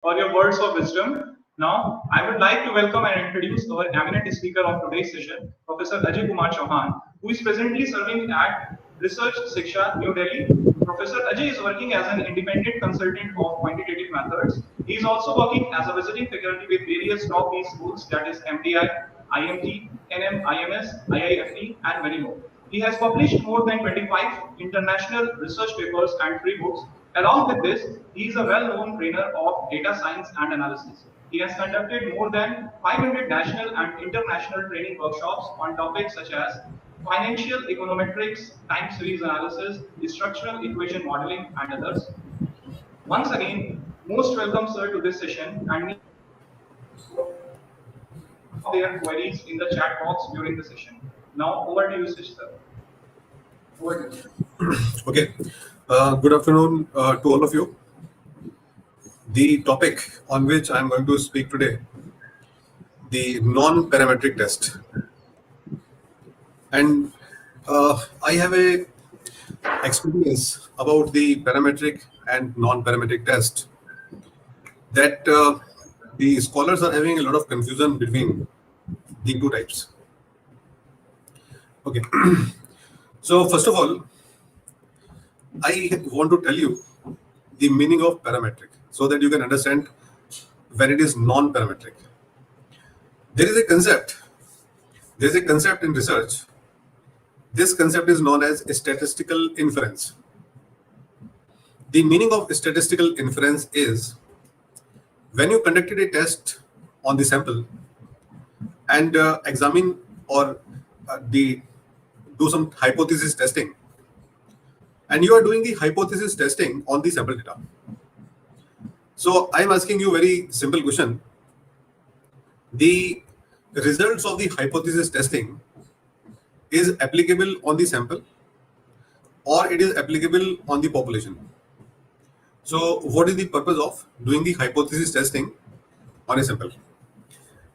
for your words of wisdom. Now, I would like to welcome and introduce our eminent speaker of today's session, Professor Ajay Kumar Chauhan, who is presently serving at Research Shiksha, New Delhi. Professor Ajay is working as an independent consultant of quantitative methods. He is also working as a visiting faculty with various top B schools, that is MDI, IMG, NM, IMS, IIFT, and many more. He has published more than 25 international research papers and 3 books. Along with this, he is a well-known trainer of data science and analysis. He has conducted more than 500 national and international training workshops on topics such as financial econometrics, time series analysis, structural equation modeling, and others. Once again, most welcome, sir, to this session, and their queries in the chat box during the session. Now, over to you, sir. Over to you. Okay. Good afternoon to all of you. The topic on which I'm going to speak today, the non-parametric test. And I have a experience about the parametric and non-parametric test that the scholars are having a lot of confusion between the two types. Okay. So first of all, I want to tell you the meaning of parametric so that you can understand when it is non-parametric. There is a concept in research. This concept is known as statistical inference. The meaning of statistical inference is when you conducted a test on the sample and examine or do some hypothesis testing, and you are doing the hypothesis testing on the sample data. So I'm asking you a very simple question. The results of the hypothesis testing is applicable on the sample or it is applicable on the population. So what is the purpose of doing the hypothesis testing on a sample?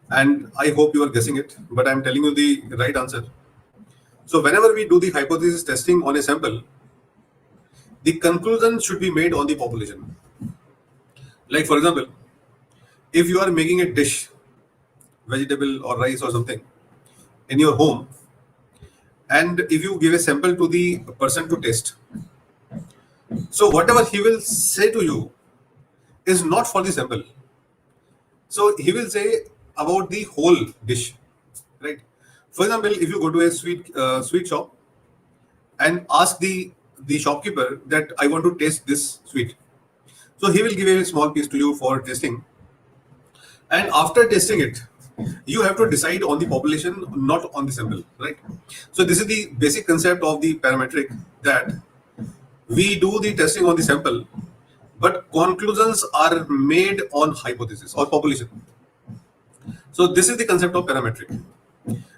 And I hope you are guessing it, but I'm telling you the right answer. So whenever we do the hypothesis testing on a sample, the conclusion should be made on the population. Like for example, if you are making a dish, vegetable or rice or something in your home, and if you give a sample to the person to taste, so whatever he will say to you is not for the sample. So he will say about the whole dish, right? For example, if you go to a sweet shop and ask the shopkeeper that I want to taste this sweet, so he will give a small piece to you for tasting, and after tasting it, you have to decide on the population, not on the sample, right? So this is the basic concept of the parametric, that we do the testing on the sample, but conclusions are made on hypothesis or population. So this is the concept of parametric.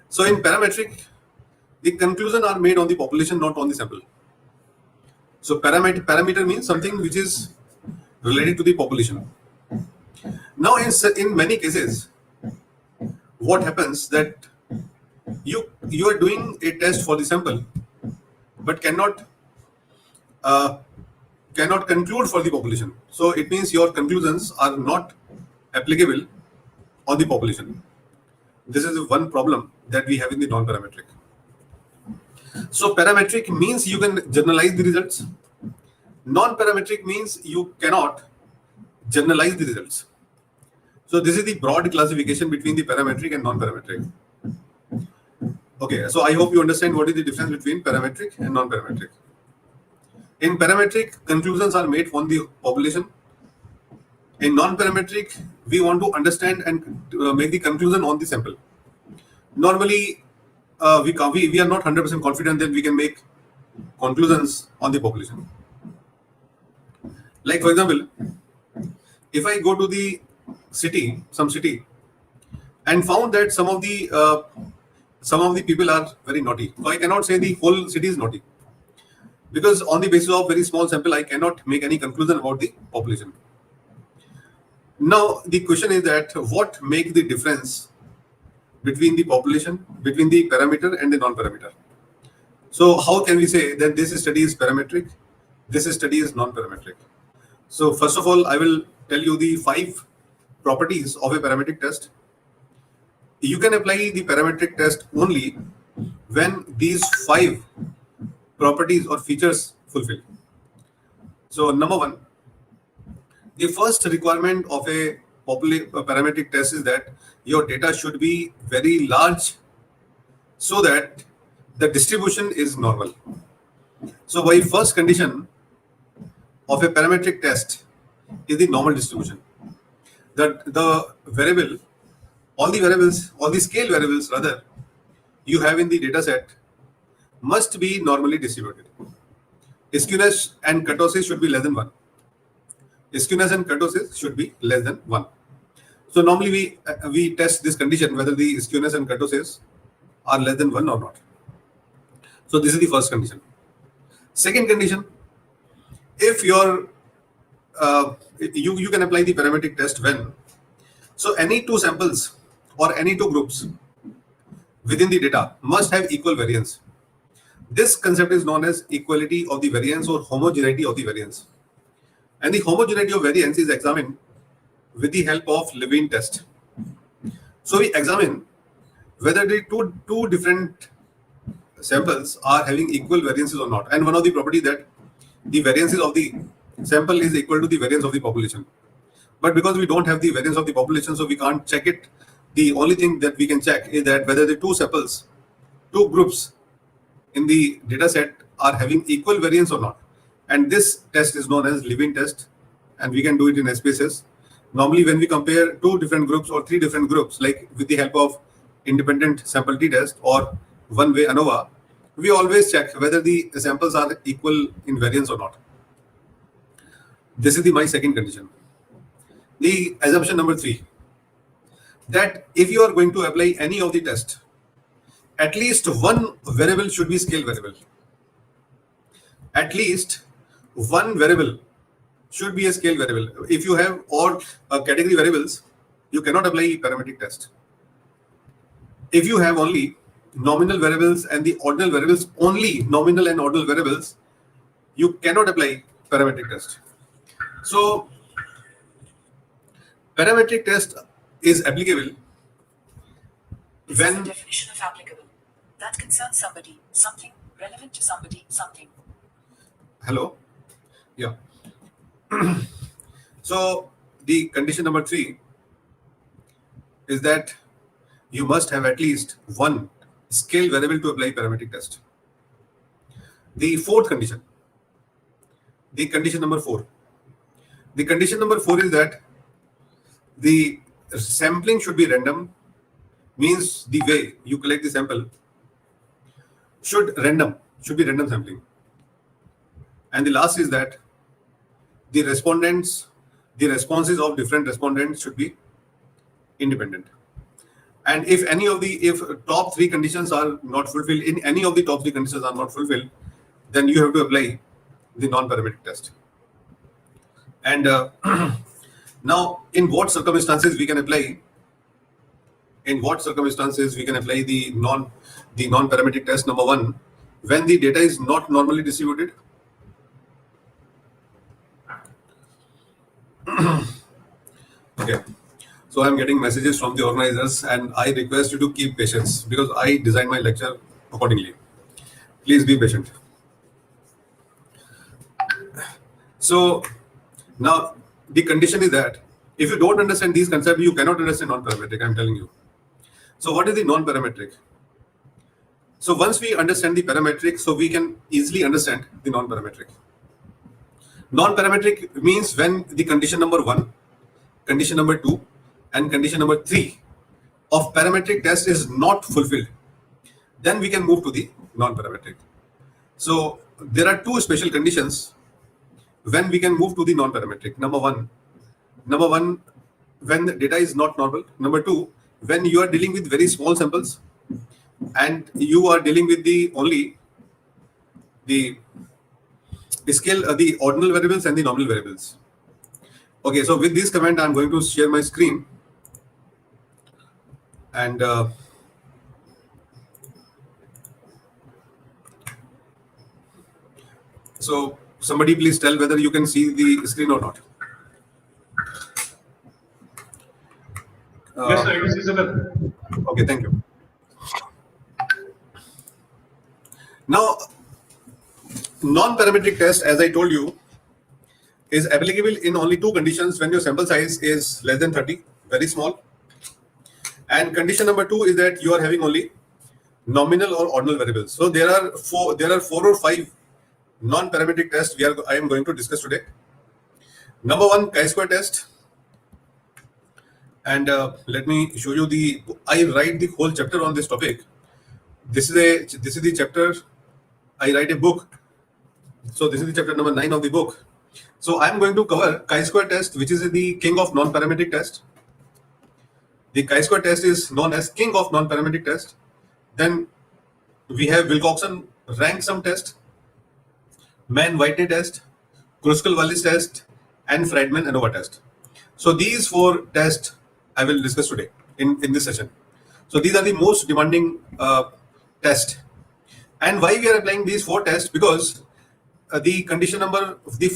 So in parametric, the conclusion are made on the population, not on the sample. So parameter means something which is related to the population. Now in many cases, what happens that you are doing a test for the sample, but cannot conclude for the population. So it means your conclusions are not applicable on the population. This is one problem that we have in the non-parametric. So parametric means you can generalize the results. Non-parametric means you cannot generalize the results. So this is the broad classification between the parametric and non-parametric. Okay, so I hope you understand what is the difference between parametric and non-parametric. In parametric, conclusions are made from the population. In non-parametric, we want to understand and make the conclusion on the sample. Normally, we are not 100% confident that we can make conclusions on the population. Like for example, if I go to the some city, and found that some of the people are very naughty, so I cannot say the whole city is naughty, because on the basis of very small sample, I cannot make any conclusion about the population. Now the question is that what makes the difference between the population, between the parameter and the non-parameter? So how can we say that this study is parametric, this study is non-parametric? So first of all, I will tell you the 5 properties of a parametric test. You can apply the parametric test only when these 5 properties or features fulfill. So number 1, the first requirement of a parametric test is that your data should be very large so that the distribution is normal. So by first condition of a parametric test is the normal distribution. The variable, all the scale variables rather, you have in the data set must be normally distributed. Skewness and kurtosis should be less than 1. Skewness and kurtosis should be less than 1. So normally we test this condition whether the skewness and kurtosis are less than 1 or not. So this is the first condition. Second condition, if your you can apply the parametric test when so any 2 samples or any 2 groups within the data must have equal variance. This concept is known as equality of the variance or homogeneity of the variance. And the homogeneity of variance is examined with the help of Levene test. So we examine whether the two different samples are having equal variances or not. And one of the property that the variances of the sample is equal to the variance of the population. But because we don't have the variance of the population, so we can't check it. The only thing that we can check is that whether the 2 samples, 2 groups in the data set are having equal variance or not. And this test is known as Levene test, and we can do it in SPSS. Normally, when we compare 2 different groups or 3 different groups, like with the help of independent sample t-test or one-way ANOVA, we always check whether the samples are equal in variance or not. This is my second condition. The assumption number 3, that if you are going to apply any of the test, at least one variable should be scale variable. At least one variable should be a scale variable. If you have all category variables, you cannot apply parametric test. If you have only nominal variables and the ordinal variables, only nominal and ordinal variables, you cannot apply parametric test. So parametric test is applicable when the definition of applicable that concerns somebody, something, relevant to somebody, something. Hello? Yeah. So the condition number 3 is that you must have at least one scale variable to apply parametric test. The fourth condition, the condition number 4. The condition number 4 is that the sampling should be random, means the way you collect the sample should be random sampling. And the last is that the responses of different respondents should be independent. And if top 3 conditions are not fulfilled, in any of the top 3 conditions are not fulfilled, then you have to apply the non-parametric test. And now, in what circumstances we can apply? In what circumstances we can apply the non-parametric test? Number 1, when the data is not normally distributed. Okay, so I'm getting messages from the organizers, and I request you to keep patience because I designed my lecture accordingly. Please be patient. So now the condition is that if you don't understand these concepts, you cannot understand non-parametric. I'm telling you. So what is the non-parametric? So once we understand the parametric, so we can easily understand the non-parametric. Non-parametric means when the condition number 1, condition number 2, and condition number 3 of parametric test is not fulfilled, then we can move to the non-parametric. So there are 2 special conditions when we can move to the non-parametric. Number one, when the data is not normal. Number 2, when you are dealing with very small samples and you are dealing with only the scale, the ordinal variables and the nominal variables. Okay, so with this command, I'm going to share my screen. And so somebody please tell whether you can see the screen or not. Yes, sir, it is visible. Okay, thank you. Now, non-parametric test, as I told you, is applicable in only two conditions: when your sample size is less than 30, very small, and condition number two is that you are having only nominal or ordinal variables. So there are four or five non-parametric tests I am going to discuss today. Number one, chi-square test, and let me show you I write the whole chapter on this topic. This is the chapter. I write a book. So this is the chapter number 9 of the book. So I am going to cover chi-square test, which is the king of non-parametric test. The chi-square test is known as king of non-parametric test. Then we have Wilcoxon rank sum test, Mann-Whitney test, Kruskal-Wallis test, and Friedman-ANOVA test. So these four tests I will discuss today in this session. So these are the most demanding tests. And why we are applying these four tests? Because the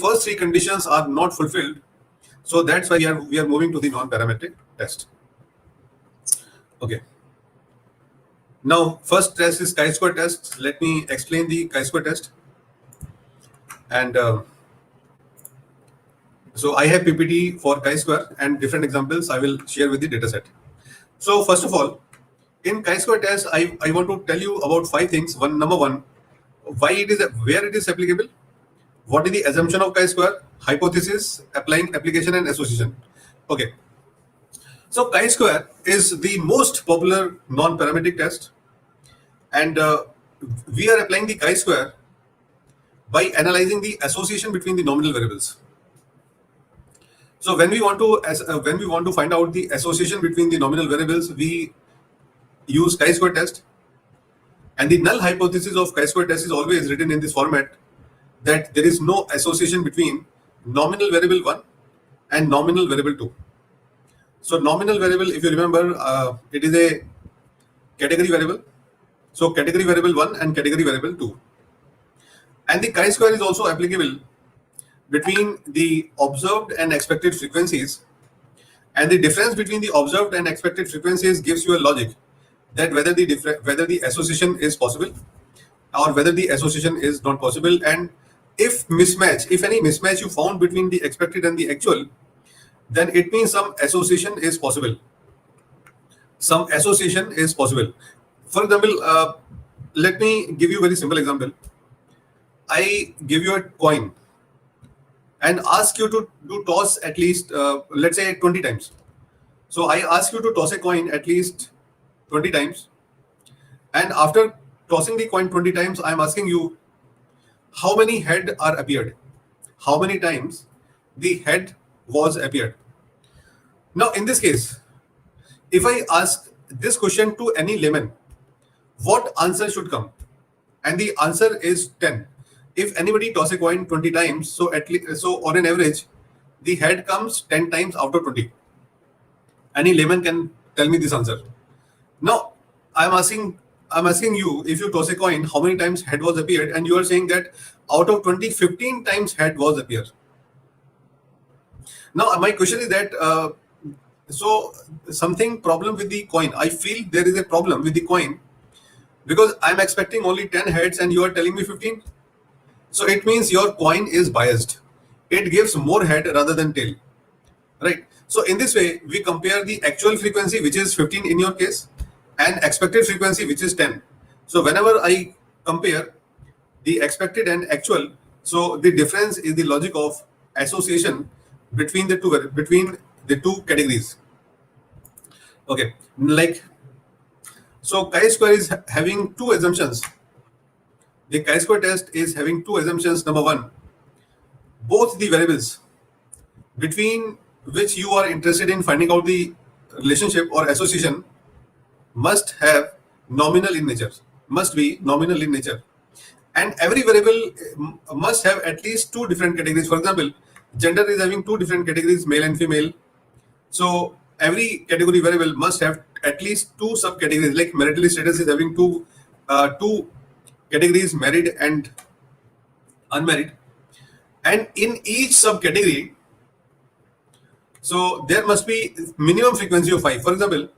first three conditions are not fulfilled. So that's why we are moving to the non-parametric test. Okay. Now, first test is chi-square test. Let me explain the chi-square test. And so I have PPT for chi-square and different examples I will share with the dataset. So first of all, in chi-square test, I want to tell you about five things. Number one, where it is applicable, what is the assumption of chi-square, hypothesis, applying, application, and association. Okay. So chi-square is the most popular non-parametric test, and we are applying the chi-square by analyzing the association between the nominal variables. So when we want to find out the association between the nominal variables, we use chi-square test, and the null hypothesis of chi-square test is always written in this format, that there is no association between nominal variable 1 and nominal variable 2. So nominal variable, if you remember, it is a category variable. So category variable 1 and category variable 2. And the chi-square is also applicable between the observed and expected frequencies. And the difference between the observed and expected frequencies gives you a logic that whether the association is possible or whether the association is not possible. And if any mismatch you found between the expected and the actual, then it means some association is possible. Some association is possible. For example, let me give you a very simple example. I give you a coin and ask you to toss at least, let's say 20 times. So I ask you to toss a coin at least 20 times. And after tossing the coin 20 times, I'm asking you how many head are appeared. How many times the head was appeared. Now, in this case, if I ask this question to any layman, what answer should come? And the answer is 10. If anybody toss a coin 20 times, so on an average, the head comes 10 times out of 20. Any layman can tell me this answer. Now, I'm asking you, if you toss a coin, how many times head was appeared, and you are saying that out of 20, 15 times head was appeared. Now, my question is that, so something problem with the coin. I feel there is a problem with the coin because I'm expecting only 10 heads and you are telling me 15. So it means your coin is biased. It gives more head rather than tail, right? So in this way, we compare the actual frequency, which is 15 in your case, and expected frequency, which is 10. So whenever I compare the expected and actual, so the difference is the logic of association between the two categories. Okay, like, so chi-square is having two assumptions. The chi-square test is having two assumptions. Number one, both the variables between which you are interested in finding out the relationship or association must have nominal in nature, must be nominal in nature. And every variable must have at least two different categories. For example, gender is having two different categories, male and female. So every category variable must have at least two subcategories, like marital status is having two categories, married and unmarried. And in each subcategory, So there must be minimum frequency of 5. For example,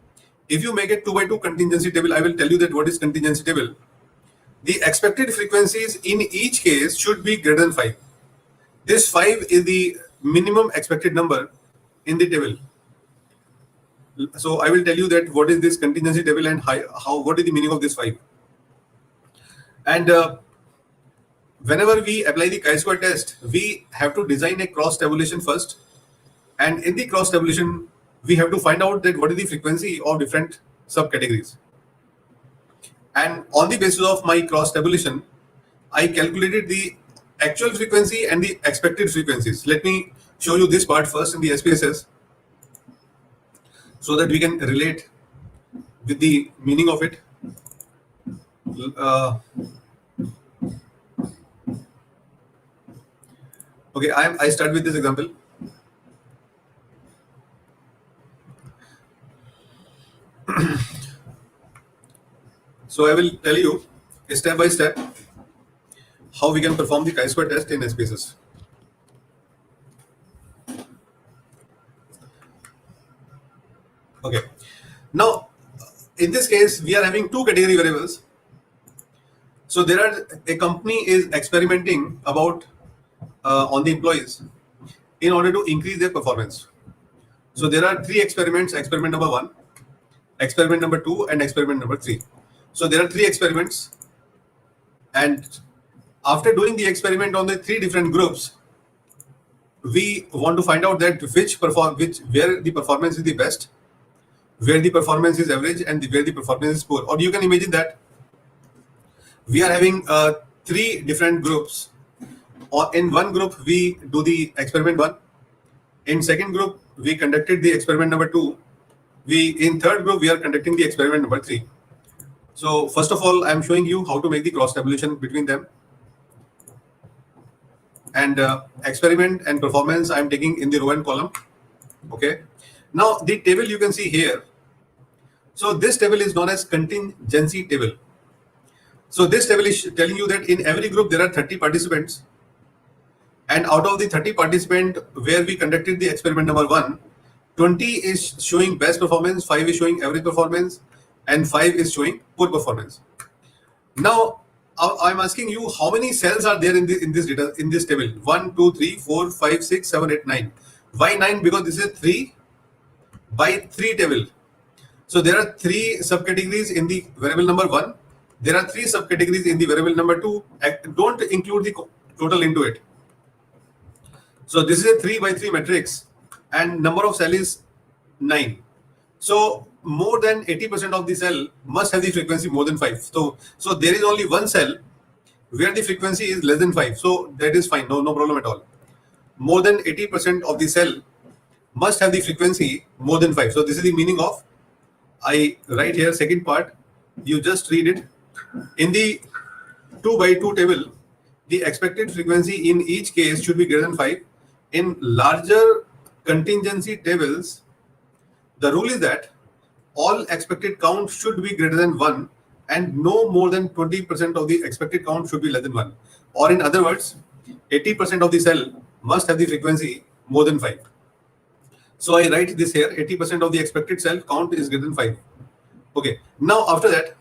if you make a 2 by 2 contingency table, I will tell you that what is contingency table. The expected frequencies in each case should be greater than 5. This 5 is the minimum expected number in the table. So I will tell you that what is this contingency table and what is the meaning of this 5. And whenever we apply the chi-square test, we have to design a cross tabulation first. And in the cross tabulation, we have to find out that what is the frequency of different subcategories. And on the basis of my cross tabulation, I calculated the actual frequency and the expected frequencies. Let me show you this part first in the SPSS so that we can relate with the meaning of it. Okay, I start with this example. So I will tell you step by step how we can perform the chi-square test in SPSS. Okay. Now, in this case, we are having two category variables. So a company is experimenting about on the employees in order to increase their performance. So there are 3 experiments: experiment number 1, experiment number 2, and experiment number 3. So there are 3 experiments, and after doing the experiment on the 3 different groups, we want to find out that where the performance is the best, where the performance is average, and where the performance is poor. Or you can imagine that we are having 3 different groups. In one group, we do the experiment 1. In second group, we conducted the experiment number 2. In third group, we are conducting the experiment number 3. So first of all, I am showing you how to make the cross tabulation between them. And experiment and performance I am taking in the row and column. Okay. Now the table you can see here. So this table is known as contingency table. So this table is telling you that in every group there are 30 participants. And out of the 30 participants where we conducted the experiment number 1, 20 is showing best performance, 5 is showing average performance, and 5 is showing poor performance. Now, I'm asking you how many cells are there in this table? 1, 2, 3, 4, 5, 6, 7, 8, 9. Why 9? Because this is 3 by 3 table. So there are 3 subcategories in the variable number 1. There are 3 subcategories in the variable number 2. Don't include the total into it. So this is a 3 by 3 matrix, and number of cell is 9. So more than 80% of the cell must have the frequency more than 5. So there is only one cell where the frequency is less than 5. So that is fine, no problem at all. More than 80% of the cell must have the frequency more than 5. So this is the meaning of, I write here second part, you just read it. In the 2 by 2 table, the expected frequency in each case should be greater than 5. In larger contingency tables, the rule is that all expected count should be greater than 1 and no more than 20% of the expected count should be less than 1. Or in other words, 80% of the cell must have the frequency more than 5. So I write this here, 80% of the expected cell count is greater than 5. Okay. Now after that,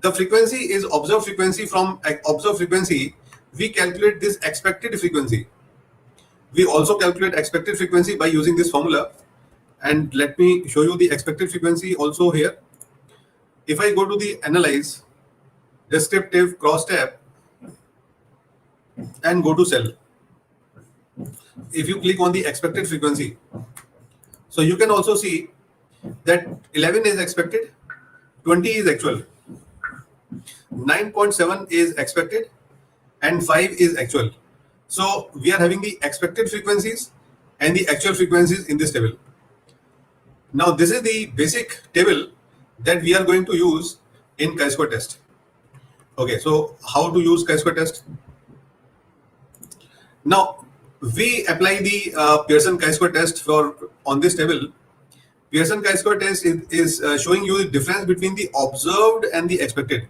the frequency is observed frequency. From observed frequency, we calculate this expected frequency. We also calculate expected frequency by using this formula. And let me show you the expected frequency also here. If I go to the analyze, descriptive, cross tab, and go to cell, if you click on the expected frequency, so you can also see that 11 is expected, 20 is actual, 9.7 is expected, and 5 is actual. So we are having the expected frequencies and the actual frequencies in this table. Now this is the basic table that we are going to use in chi-square test. Okay, so how to use chi-square test? Now we apply the Pearson chi-square test on this table. Pearson chi-square test is showing you the difference between the observed and the expected.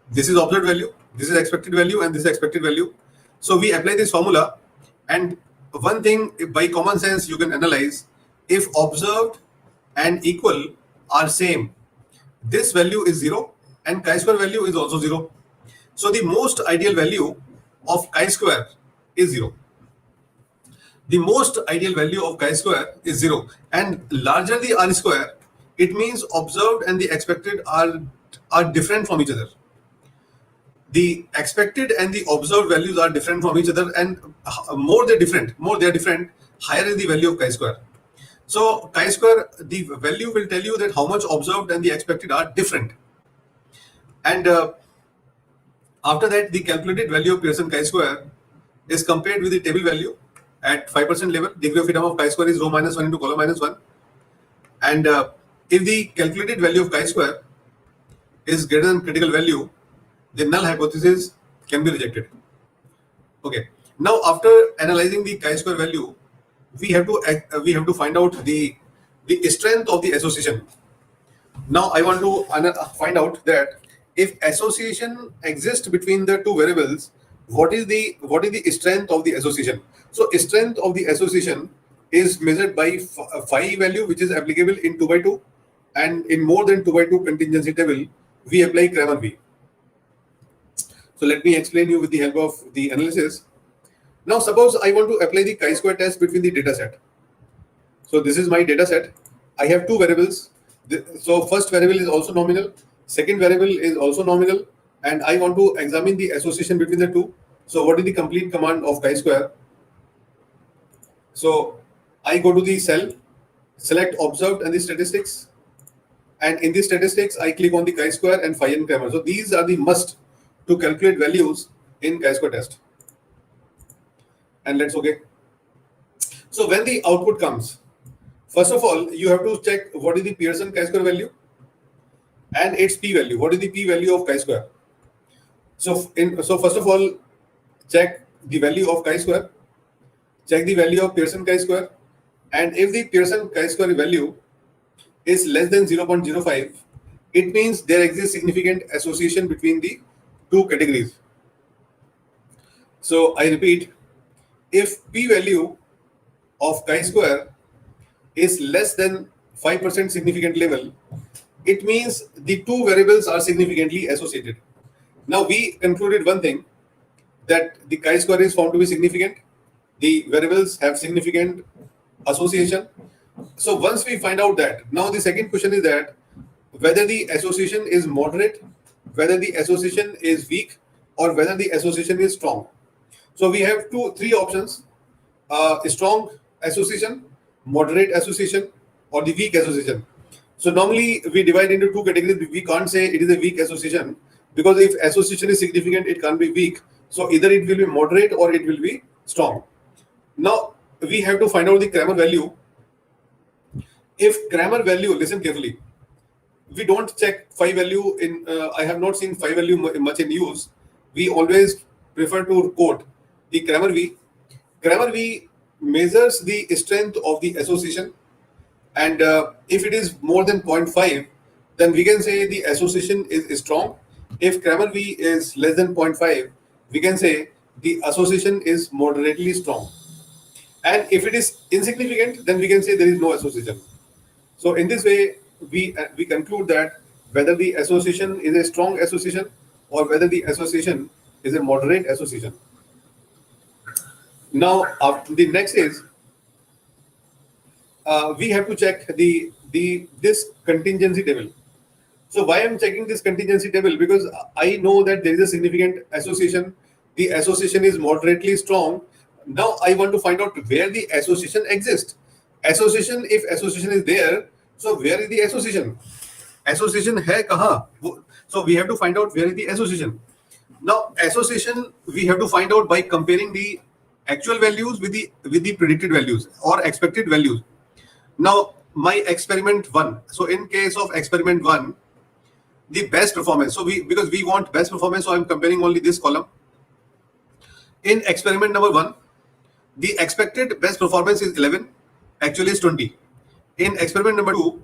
This is observed value, this is expected value, and this is expected value. So we apply this formula, and one thing by common sense you can analyze, if observed and equal are same, this value is 0 and chi-square value is also 0. So the most ideal value of chi-square is 0. The most ideal value of chi-square is 0, and larger the r-square, it means observed and the expected are different from each other. The expected and the observed values are different from each other, and more they are different, higher is the value of chi-square. So chi-square, the value will tell you that how much observed and the expected are different. And after that, the calculated value of Pearson chi-square is compared with the table value at 5% level. Degree of freedom of chi-square is rho minus 1 into column minus 1. And if the calculated value of chi-square is greater than critical value, the null hypothesis can be rejected. Okay. Now, after analyzing the chi-square value, we have to find out the strength of the association. Now, I want to find out that if association exists between the two variables, what is the strength of the association? So, strength of the association is measured by phi value, which is applicable in 2 by 2, and in more than 2 by 2 contingency table, we apply Cramer V. So let me explain you with the help of the analysis. Now suppose I want to apply the chi-square test between the data set. So this is my data set. I have two variables. So first variable is also nominal, second variable is also nominal, and I want to examine the association between the two. So what is the complete command of chi-square? So I go to the cell, select observed and the statistics, and in the statistics I click on the chi-square and phi and Cramer. So these are the must to calculate values in chi-square test. And let's okay. So when the output comes, first of all, you have to check what is the Pearson chi-square value and its p-value. What is the p-value of chi-square? So first of all, check the value of chi-square, check the value of Pearson chi-square, and if the Pearson chi-square value is less than 0.05, it means there exists significant association between the two categories. So I repeat, if p-value of chi-square is less than 5% significant level, it means the two variables are significantly associated. Now we concluded one thing, that the chi-square is found to be significant, the variables have significant association. So once we find out that, now the second question is that whether the association is moderate, whether the association is weak, or whether the association is strong. So we have three options: strong association, moderate association, or the weak association. So normally we divide into two categories. We can't say it is a weak association, because if association is significant, it can't be weak. So either it will be moderate or it will be strong. Now we have to find out the Cramer value. If Cramer value, listen carefully, we don't check phi value in, I have not seen phi value much in use. We always prefer to quote the Cramer V. Cramer V measures the strength of the association, and if it is more than 0.5, then we can say the association is strong. If Cramer V is less than 0.5, we can say the association is moderately strong. And if it is insignificant, then we can say there is no association. So in this way, we conclude that whether the association is a strong association or whether the association is a moderate association. Now, the next is we have to check this contingency table. So why I'm checking this contingency table? Because I know that there is a significant association. The association is moderately strong. Now I want to find out where the association exists. Association, if association is there, so where is the association? Association hai kaha? So we have to find out where is the association. Now association we have to find out by comparing the actual values with the predicted values or expected values. Now my experiment 1. So in case of experiment 1, the best performance. So because we want best performance, so I'm comparing only this column. In experiment number 1, the expected best performance is 11, actually is 20. In experiment number 2,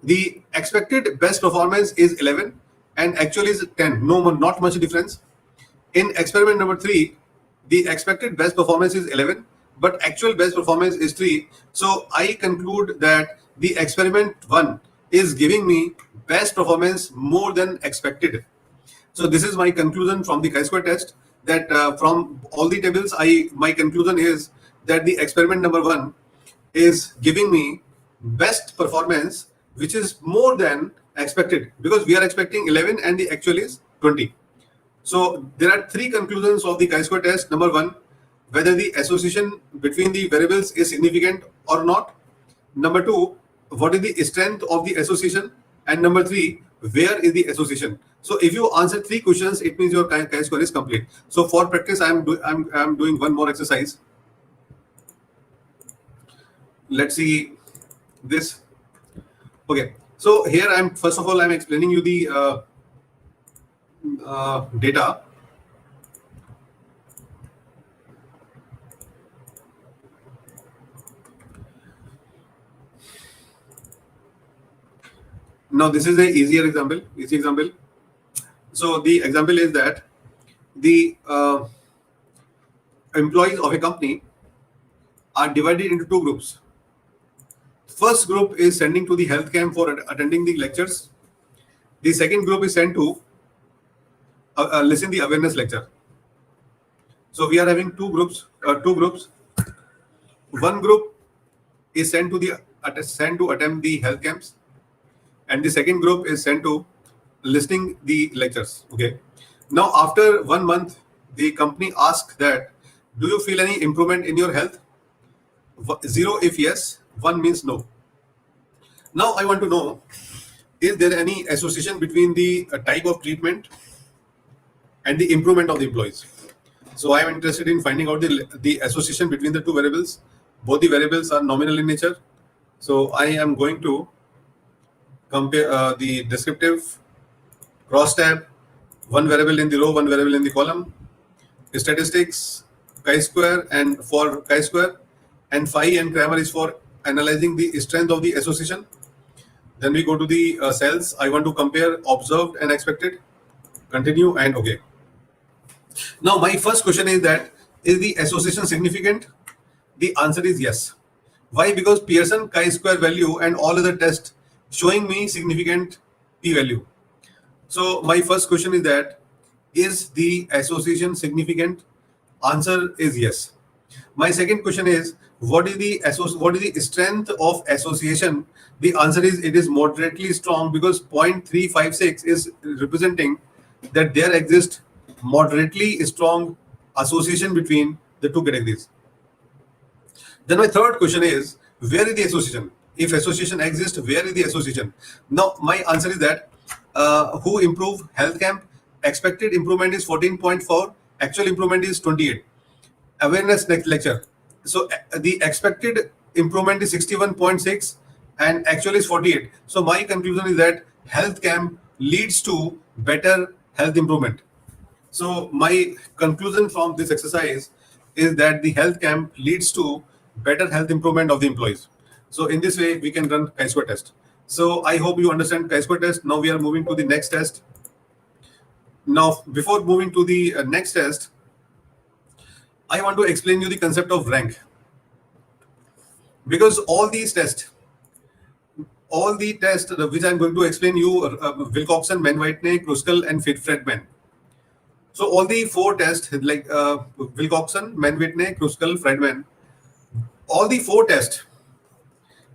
the expected best performance is 11 and actually is 10. No, not much difference. In experiment number 3, the expected best performance is 11, but actual best performance is 3. So I conclude that the experiment 1 is giving me best performance more than expected. So this is my conclusion from the chi-square test, that from all the tables, my conclusion is that the experiment number 1 is giving me best performance, which is more than expected, because we are expecting 11 and the actual is 20. So there are 3 conclusions of the chi-square test. Number 1, whether the association between the variables is significant or not. Number 2, what is the strength of the association? And number 3, where is the association? So if you answer 3 questions, it means your chi-square is complete. So for practice, I'm doing one more exercise. Let's see this. Okay. So here first of all I'm explaining you the data. Now this is a easy example. So the example is that the employees of a company are divided into 2 groups. First group is sending to the health camp for attending the lectures. The second group is sent to listen the awareness lecture. So we are having 2 groups. One group is sent to attend the health camps, and the second group is sent to listening the lectures. Okay. Now after 1 month, the company asks that, do you feel any improvement in your health? 0 if yes, 1 means no. Now I want to know, is there any association between the type of treatment and the improvement of the employees? So I am interested in finding out the association between the 2 variables. Both the variables are nominal in nature. So I am going to compare the descriptive, cross tab, 1 variable in the row, 1 variable in the column, statistics, chi-square, and for chi-square, and phi and grammar is for analyzing the strength of the association. Then we go to the cells. I want to compare observed and expected. Continue and okay. Now my first question is that, is the association significant? The answer is yes. Why? Because Pearson chi-square value and all other tests showing me significant p-value. So my first question is that, is the association significant? Answer is yes. My second question is, what is the strength of association? The answer is, it is moderately strong, because 0.356 is representing that there exists moderately strong association between the 2 categories. Then my third question is, where is the association? If association exists, where is the association? Now my answer is that who improve health camp, expected improvement is 14.4, actual improvement is 28. Awareness lecture, so the expected improvement is 61.6 and actual is 48. So my conclusion is that health camp leads to better health improvement. So my conclusion from this exercise is that the health camp leads to better health improvement of the employees. So in this way, we can run chi-square test. So I hope you understand chi-square test. Now we are moving to the next test. Now, before moving to the next test, I want to explain you the concept of rank. Because all the tests which I'm going to explain you, Wilcoxon, Mann-Whitney, Kruskal, and Friedman. So all the 4 tests, like Wilcoxon, Mann-Whitney, Kruskal, Friedman, all the 4 tests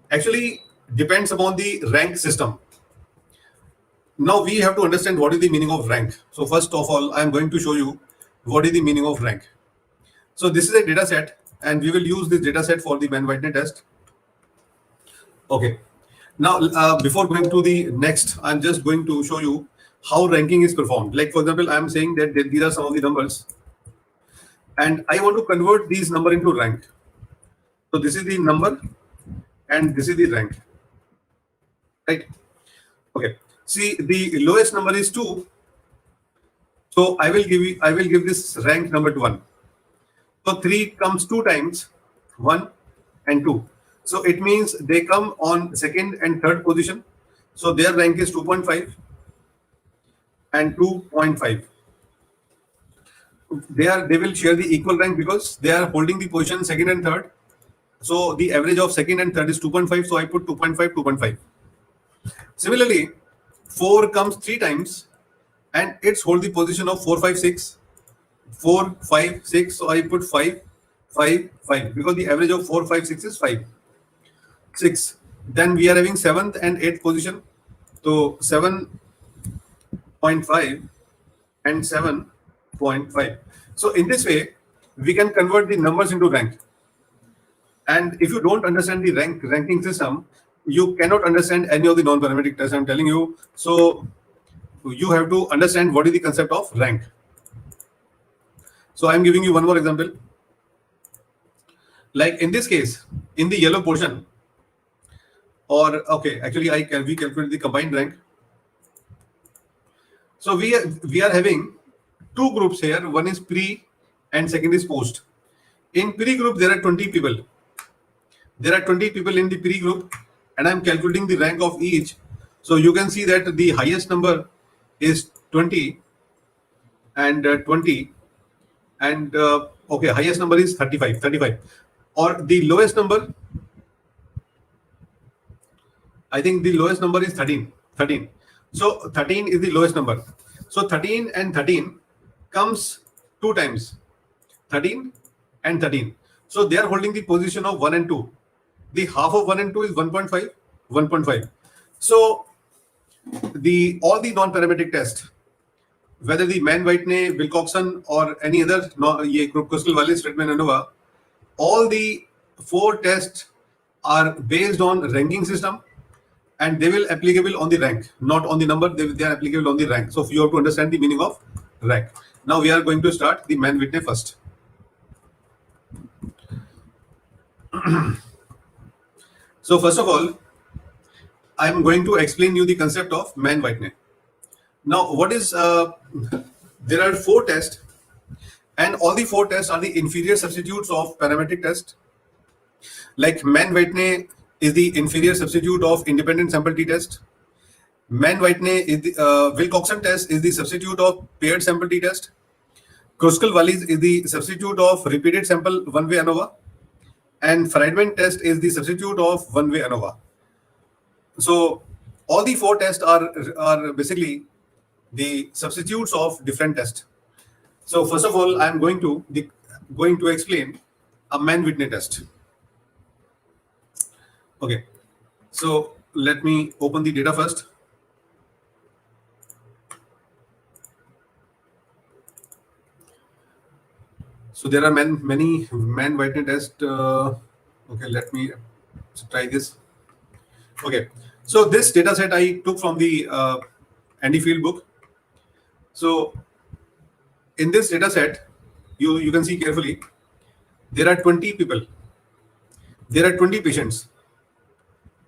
actually depends upon the rank system. Now we have to understand what is the meaning of rank. So first of all, I am going to show you what is the meaning of rank. So this is a data set, and we will use this data set for the Mann-Whitney test. Okay. Now, before going to the next, I'm just going to show you how ranking is performed. Like for example, I'm saying that these are some of the numbers, and I want to convert these number into rank. So this is the number, and this is the rank, right? Okay. See, the lowest number is 2. So I will give this rank number to 1. So 3 comes 2 times, 1 and 2. So it means they come on second and third position. So their rank is 2.5 and 2.5. they will share the equal rank because they are holding the position second and third. So the average of second and third is 2.5. So I put 2.5, 2.5. Similarly, 4 comes 3 times and it's hold the position of 4, 5, 6. 4, 5, 6. So I put 5, 5, 5 because the average of 4, 5, 6 is 5, 6. Then we are having 7th and 8th position. So 7.5 and 7.5. So in this way, we can convert the numbers into rank. And if you don't understand the ranking system, you cannot understand any of the non-parametric tests I'm telling you. So you have to understand what is the concept of rank. So I'm giving you one more example. Like in this case, in the yellow portion, or okay, actually we calculate the combined rank. So we are having 2 groups here. One is pre and second is post. In pre group, there are 20 people. There are 20 people in the pre group, and I'm calculating the rank of each. So you can see that the highest number is 20 and 20, and okay, highest number is 35, or the lowest number, I think the lowest number is 13. So 13 is the lowest number. So 13 and 13 comes 2 times. 13 and 13. So they are holding the position of 1 and 2. The half of 1 and 2 is 1.5, 1.5. So all the non-parametric tests, whether the Mann-Whitney, Wilcoxon, or any other Kruskal-Wallis, Fredman, ANOVA, all the 4 tests are based on ranking system, and they will applicable on the rank, not on the number. They are applicable on the rank. So you have to understand the meaning of rank. Now we are going to start the Mann-Whitney first. So first of all, I am going to explain you the concept of Mann-Whitney. Now, what is there are 4 tests, and all the 4 tests are the inferior substitutes of parametric test. Like Mann-Whitney is the inferior substitute of independent sample t-test. Mann-Whitney is the Wilcoxon test is the substitute of paired sample t-test. Kruskal-Wallis is the substitute of repeated sample one-way ANOVA, and Friedman test is the substitute of one-way ANOVA. So all the 4 tests are basically the substitutes of different tests. So first of all, I am going to explain a Mann-Whitney test. Okay, so let me open the data first. So there are many Mann-Whitney tests. Okay, let me try this. Okay, so this data set I took from the Andy Field book. So in this data set, you can see carefully, there are 20 people. There are 20 patients.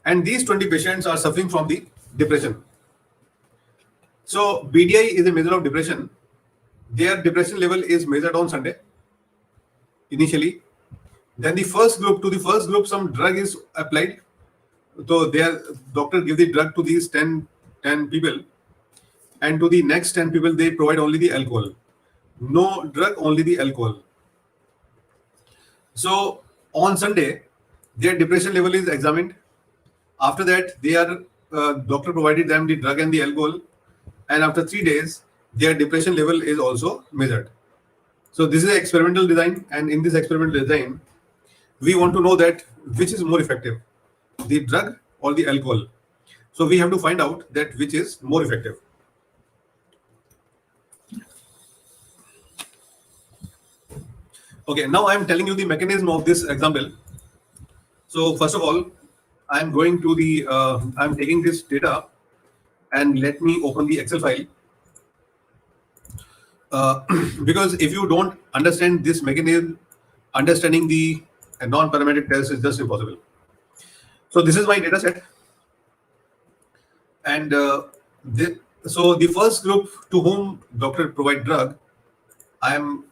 And these 20 patients are suffering from the depression. So BDI is a measure of depression. Their depression level is measured on Sunday initially. Then the first group some drug is applied. So their doctor give the drug to these 10 people, and to the next 10 people they provide only the alcohol. No drug, only the alcohol. So on Sunday, their depression level is examined. After that, doctor provided them the drug and the alcohol, and after 3 days, their depression level is also measured. So this is an experimental design, and in this experimental design, we want to know that which is more effective, the drug or the alcohol. So we have to find out that which is more effective. Okay, now I am telling you the mechanism of this example. So first of all, I am going to the, I am taking this data, and let me open the Excel file. Because if you don't understand this mechanism, understanding the non-parametric test is just impossible. So this is my data set. And so the first group to whom doctor provide drug, I am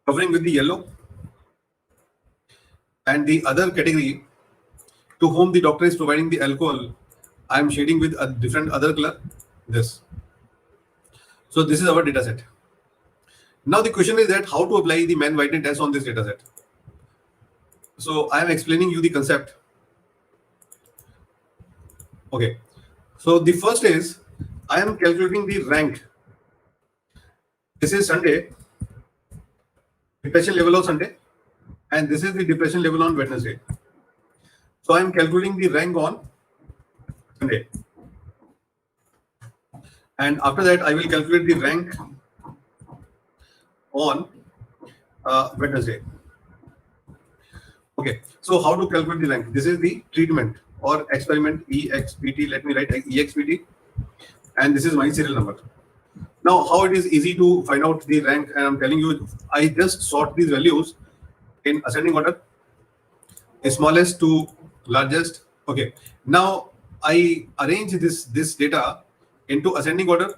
covering with the yellow. And the other category to whom the doctor is providing the alcohol, I am shading with a different other color, this. So this is our data set. Now the question is that how to apply the Mann-Whiteley test on this data set. So I am explaining you the concept. Okay. So the first is I am calculating the rank. This is Sunday, depression level of Sunday, and this is the depression level on Wednesday. So I am calculating the rank on Sunday. And after that, I will calculate the rank on Wednesday. Okay, so how to calculate the rank? This is the treatment or experiment EXPT. Let me write EXPT, and this is my serial number. Now, how it is easy to find out the rank, and I'm telling you, I just sort these values in ascending order, smallest to largest. Okay, now I arrange this data into ascending order,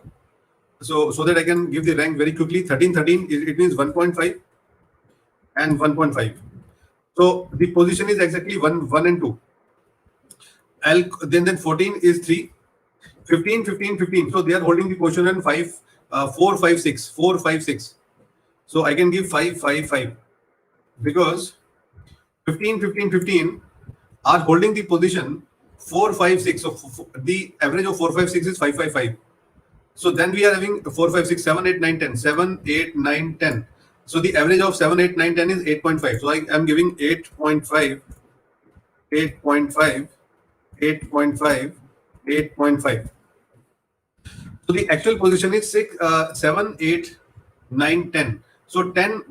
so that I can give the rank very quickly. 13, it means 1.5 and 1.5. So the position is exactly 1, 1 and 2. Then 14 is 3, 15, 15, 15. So they are holding the position in 5, 4, 5, 6, 4, 5, 6. So I can give 5, 5, 5 because 15, 15, 15 are holding the position 4, 5, 6. So the average of 4, 5, 6 is 5, 5, 5. So then we are having 4, 5, 6, 7, 8, 9, 10. 7, 8, 9, 10. So the average of 7, 8, 9, 10 is 8.5. So I am giving 8.5, 8.5, 8.5, 8.5. So the actual position is 6, 7, 8, 9, 10. So 10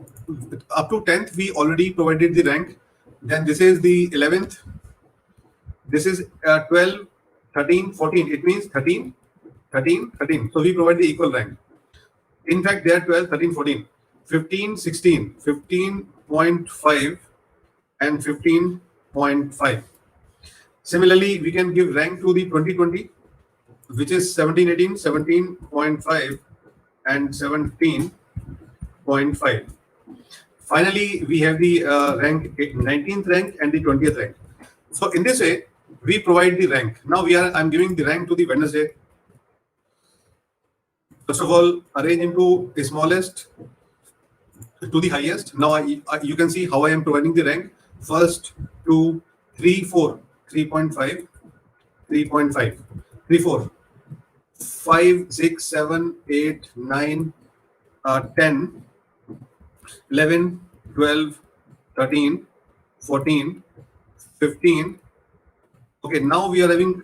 up to 10th we already provided the rank. Then this is the 11th. This is 12, 13, 14. It means 13, 13, 13. So we provide the equal rank. In fact, they are 12, 13, 14. 15, 16, 15.5 and 15.5. Similarly, we can give rank to the 2020, which is 17, 18, 17.5 and 17.5. Finally, we have the rank 19th rank and the 20th rank. So in this way, we provide the rank. Now I'm giving the rank to the Wednesday. First of all, arrange into the smallest to the highest. Now you can see how I am providing the rank. First, 2, 3, 4, 3.5, 3.5, 3, 4, 5, 6, 7, 8, 9, 10, 11, 12, 13, 14, 15. Okay, now we are having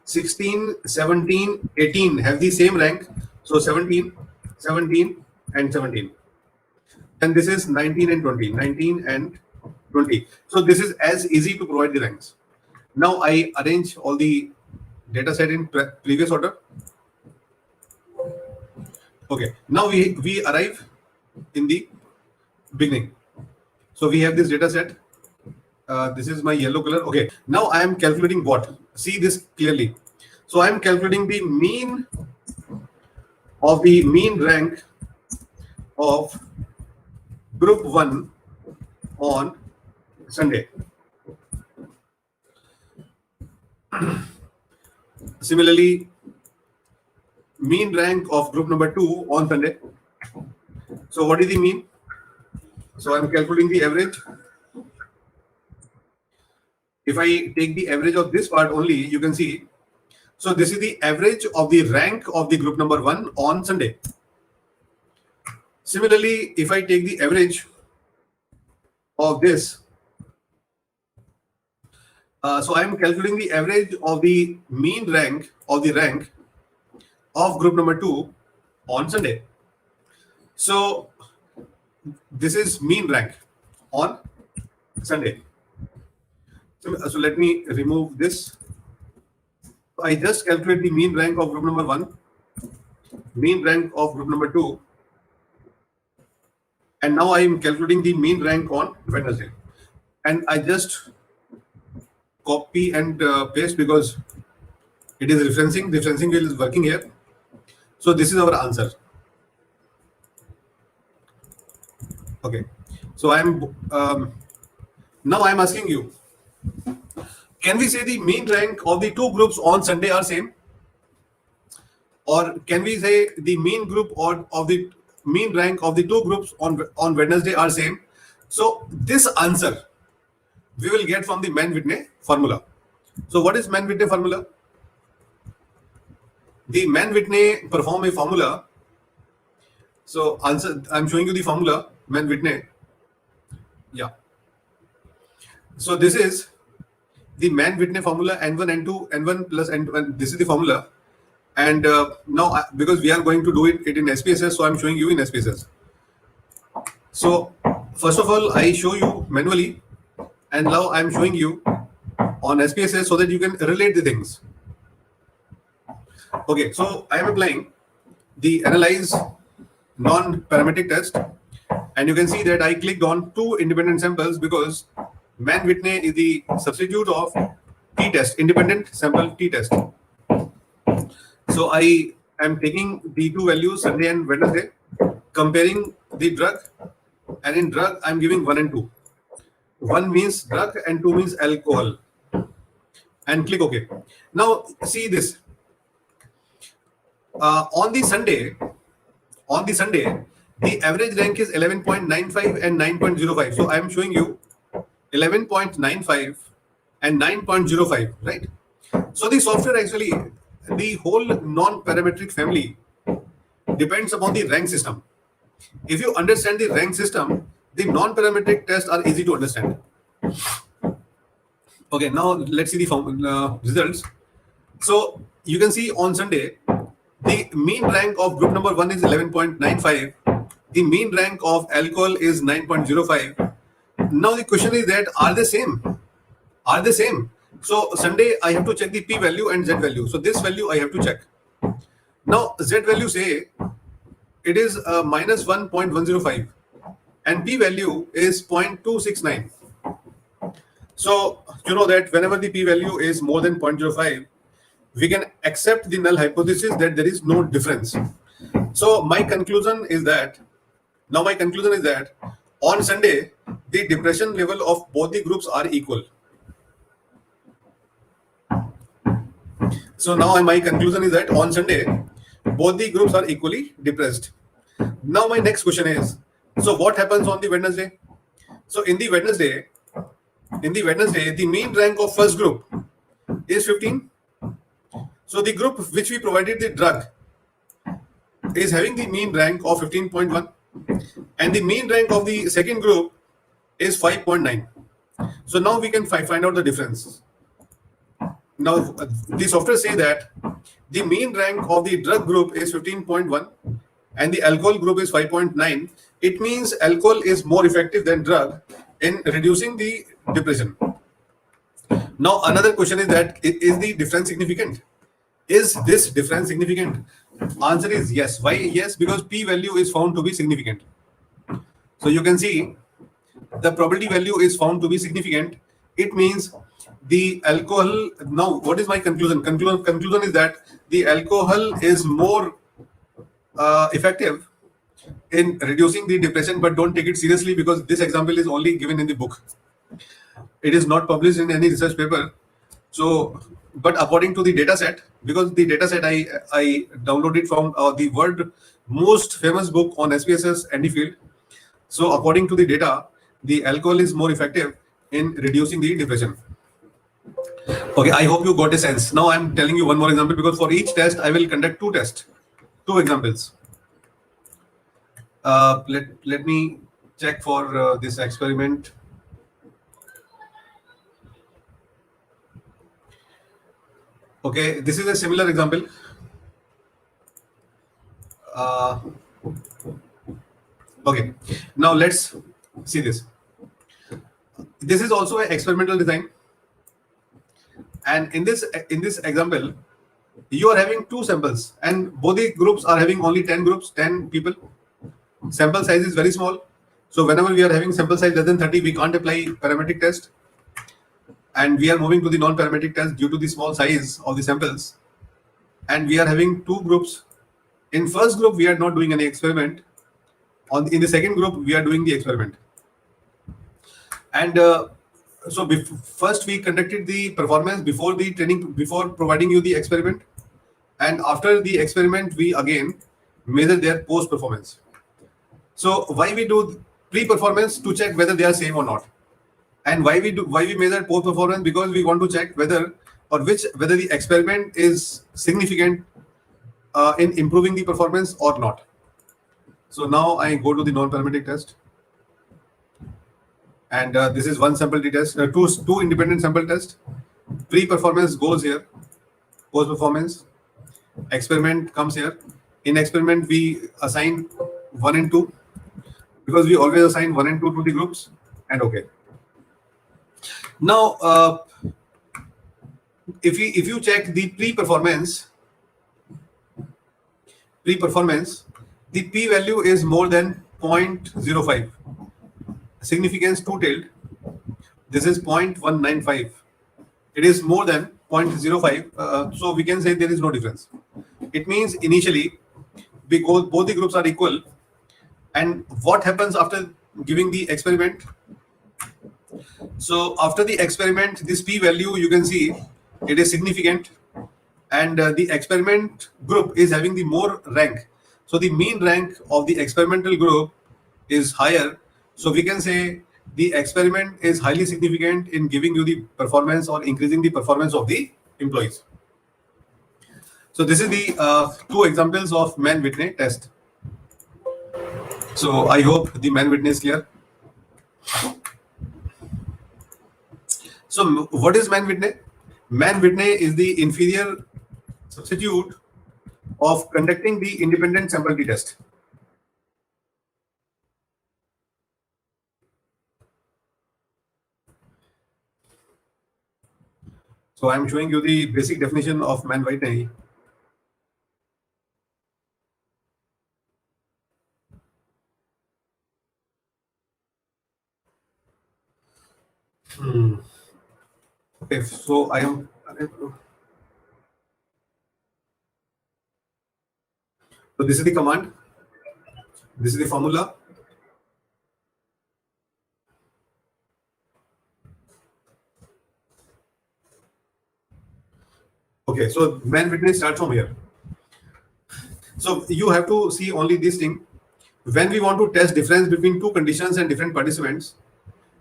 16, 17, 18 have the same rank. So 17, 17 and 17. And this is 19 and 20, 19 and 20. So this is as easy to provide the ranks. Now I arrange all the data set in previous order. Okay, now we arrive in the beginning. So we have this data set. This is my yellow color. Okay, now I am calculating what? See this clearly. So I am calculating the mean rank of group 1 on Sunday. Similarly, mean rank of group number 2 on Sunday. So what is the mean? So I'm calculating the average. If I take the average of this part only, you can see. So this is the average of the rank of the group number 1 on Sunday. Similarly, if I take the average of this, so I am calculating the average of the mean rank of group number 2 on Sunday. So this is mean rank on Sunday. So let me remove this. I just calculate the mean rank of group number 1, mean rank of group number 2, and now I am calculating the mean rank on Wednesday. And I just copy and paste because it is referencing. The referencing wheel is working here. So this is our answer. Okay. So now I am asking you, can we say the mean rank of the two groups on Sunday are same? Or can we say the mean group of the mean rank of the two groups on Wednesday are same. So this answer we will get from the Mann-Whitney formula. So what is Mann-Whitney formula? The Mann-Whitney perform a formula. So answer, I'm showing you the formula, Mann-Whitney. Yeah. So this is the Mann-Whitney formula, N1, N2, N1 plus N2. This is the formula. And now, because we are going to do it in SPSS, so I'm showing you in SPSS. So first of all, I show you manually, and now I'm showing you on SPSS so that you can relate the things. Okay, so I am applying the analyze non-parametric test, and you can see that I clicked on two independent samples because Mann-Whitney is the substitute of t-test, independent sample t-test. So I am taking the two values, Sunday and Wednesday, comparing the drug, and in drug I'm giving 1 and 2. 1 means drug and 2 means alcohol, and click OK. Now see this. On the Sunday, the average rank is 11.95 and 9.05. So I am showing you 11.95 and 9.05, right? So the software actually, the whole non-parametric family depends upon the rank system. If you understand the rank system, the non-parametric tests are easy to understand. Okay, now let's see the results. So you can see on Sunday, the mean rank of group number 1 is 11.95. The mean rank of alcohol is 9.05. Now the question is that are they same? Are they same? So Sunday I have to check the p value and z value. So this value I have to check. Now z value say it is minus 1.105 and p value is 0.269. So you know that whenever the p value is more than 0.05, we can accept the null hypothesis that there is no difference. So my conclusion is that on Sunday, the depression level of both the groups are equal. So now my conclusion is that on Sunday, both the groups are equally depressed. Now my next question is, so what happens on the Wednesday? So in the Wednesday, the mean rank of first group is 15. So the group which we provided the drug is having the mean rank of 15.1, and the mean rank of the second group is 5.9. So now we can find out the difference. Now the software say that the mean rank of the drug group is 15.1 and the alcohol group is 5.9. It means alcohol is more effective than drug in reducing the depression. Now another question is that is the difference significant? Is this difference significant? Answer is yes. Why yes? Because p value is found to be significant. So you can see the probability value is found to be significant. It means the alcohol. Now what is my conclusion? Conclusion is that the alcohol is more effective in reducing the depression, but don't take it seriously because this example is only given in the book. It is not published in any research paper. So, but according to the data set, because the data set I downloaded from the world most famous book on SPSS, Andy Field. So according to the data, the alcohol is more effective in reducing the depression. Okay, I hope you got a sense. Now I'm telling you one more example because for each test I will conduct two examples. Let me check for this experiment. Okay, this is a similar example. Okay, now let's see this. This is also an experimental design, and in this example, you are having two samples, and both the groups are having only 10 people. Sample size is very small, so whenever we are having sample size less than 30, we can't apply parametric test. And we are moving to the non-parametric test due to the small size of the samples. And we are having two groups. In first group, we are not doing any experiment. In the second group, we are doing the experiment. And so first we conducted the performance before the training, before providing you the experiment. And after the experiment, we again measure their post performance. So why we do pre-performance? To check whether they are same or not. And why we measure post-performance? Because we want to check whether the experiment is significant in improving the performance or not. So now I go to the non-parametric test, and this is one sample t-test, two independent sample test. Pre-performance goes here, post-performance, experiment comes here. In experiment, we assign 1 and 2 because we always assign 1 and 2 to the groups. And okay. Now, if you check the pre-performance, the p-value is more than 0.05. Significance two-tailed. This is 0.195. It is more than 0.05. So we can say there is no difference. It means initially because both the groups are equal. And what happens after giving the experiment? So after the experiment, this p-value, you can see it is significant, and the experiment group is having the more rank. So the mean rank of the experimental group is higher. So we can say the experiment is highly significant in giving you the performance or increasing the performance of the employees. So this is the two examples of Mann-Whitney test. So I hope the Mann-Whitney is clear. So what is Mann-Whitney? Mann-Whitney is the inferior substitute of conducting the independent sample t-test. So I'm showing you the basic definition of Mann-Whitney. Okay, so I am. So this is the command. This is the formula. Okay, so Mann-Whitney starts from here. So you have to see only this thing. When we want to test difference between two conditions and different participants,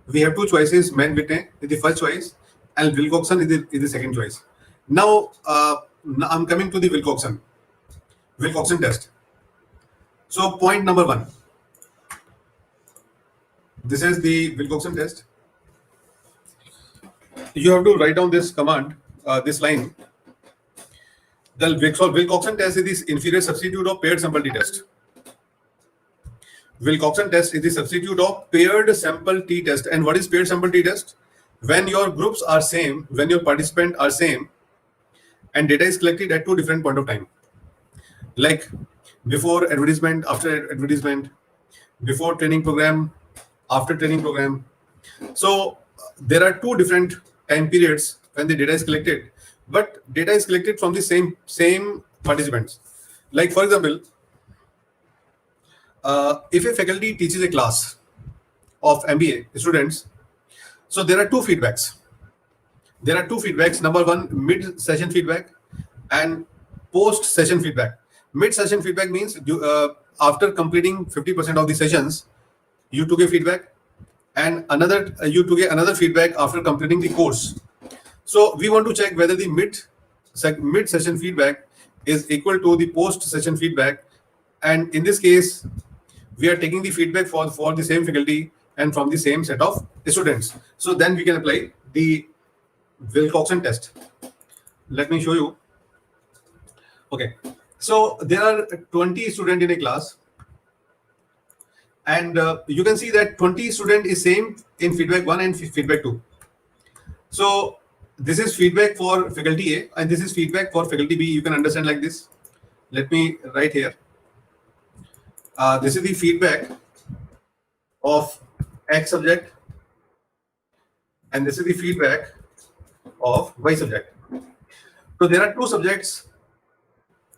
we have two choices. Mann-Whitney is the first choice, and Wilcoxon is the second choice. Now I'm coming to the Wilcoxon test. So point number 1. This is the Wilcoxon test. You have to write down this command, this line. The Wilcoxon test is the inferior substitute of paired sample t-test. Wilcoxon test is the substitute of paired sample t-test. And what is paired sample t-test? When your groups are same, when your participants are same, and data is collected at two different point of time, like before advertisement, after advertisement, before training program, after training program. So there are two different time periods when the data is collected, but data is collected from the same participants. Like for example, if a faculty teaches a class of MBA students, so there are two feedbacks. Number 1, mid-session feedback and post-session feedback. Mid-session feedback means after completing 50% of the sessions, you took a feedback, and you took another feedback after completing the course. So we want to check whether the mid-session feedback is equal to the post-session feedback, and in this case, we are taking the feedback for the same faculty and from the same set of students. So then we can apply the Wilcoxon test. Let me show you. Okay, so there are 20 students in a class, and you can see that 20 student is same in feedback 1 and feedback 2. So this is feedback for faculty A and this is feedback for faculty B. You can understand like this. Let me write here. This is the feedback of X subject, and this is the feedback of Y subject. So there are two subjects,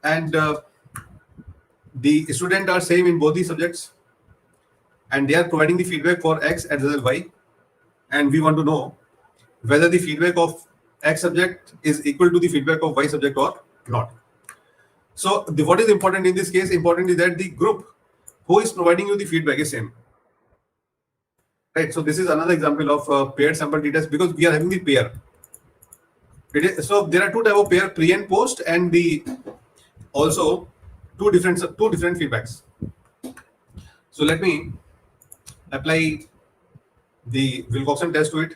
and the students are same in both the subjects, and they are providing the feedback for X as well as Y, and we want to know whether the feedback of X subject is equal to the feedback of Y subject or not. So what is important in this case? Important is that the group who is providing you the feedback is same. Right. So this is another example of paired sample t-test because we are having the pair. So there are two type of pair, pre and post, and the also two different feedbacks. So let me apply the Wilcoxon test to it.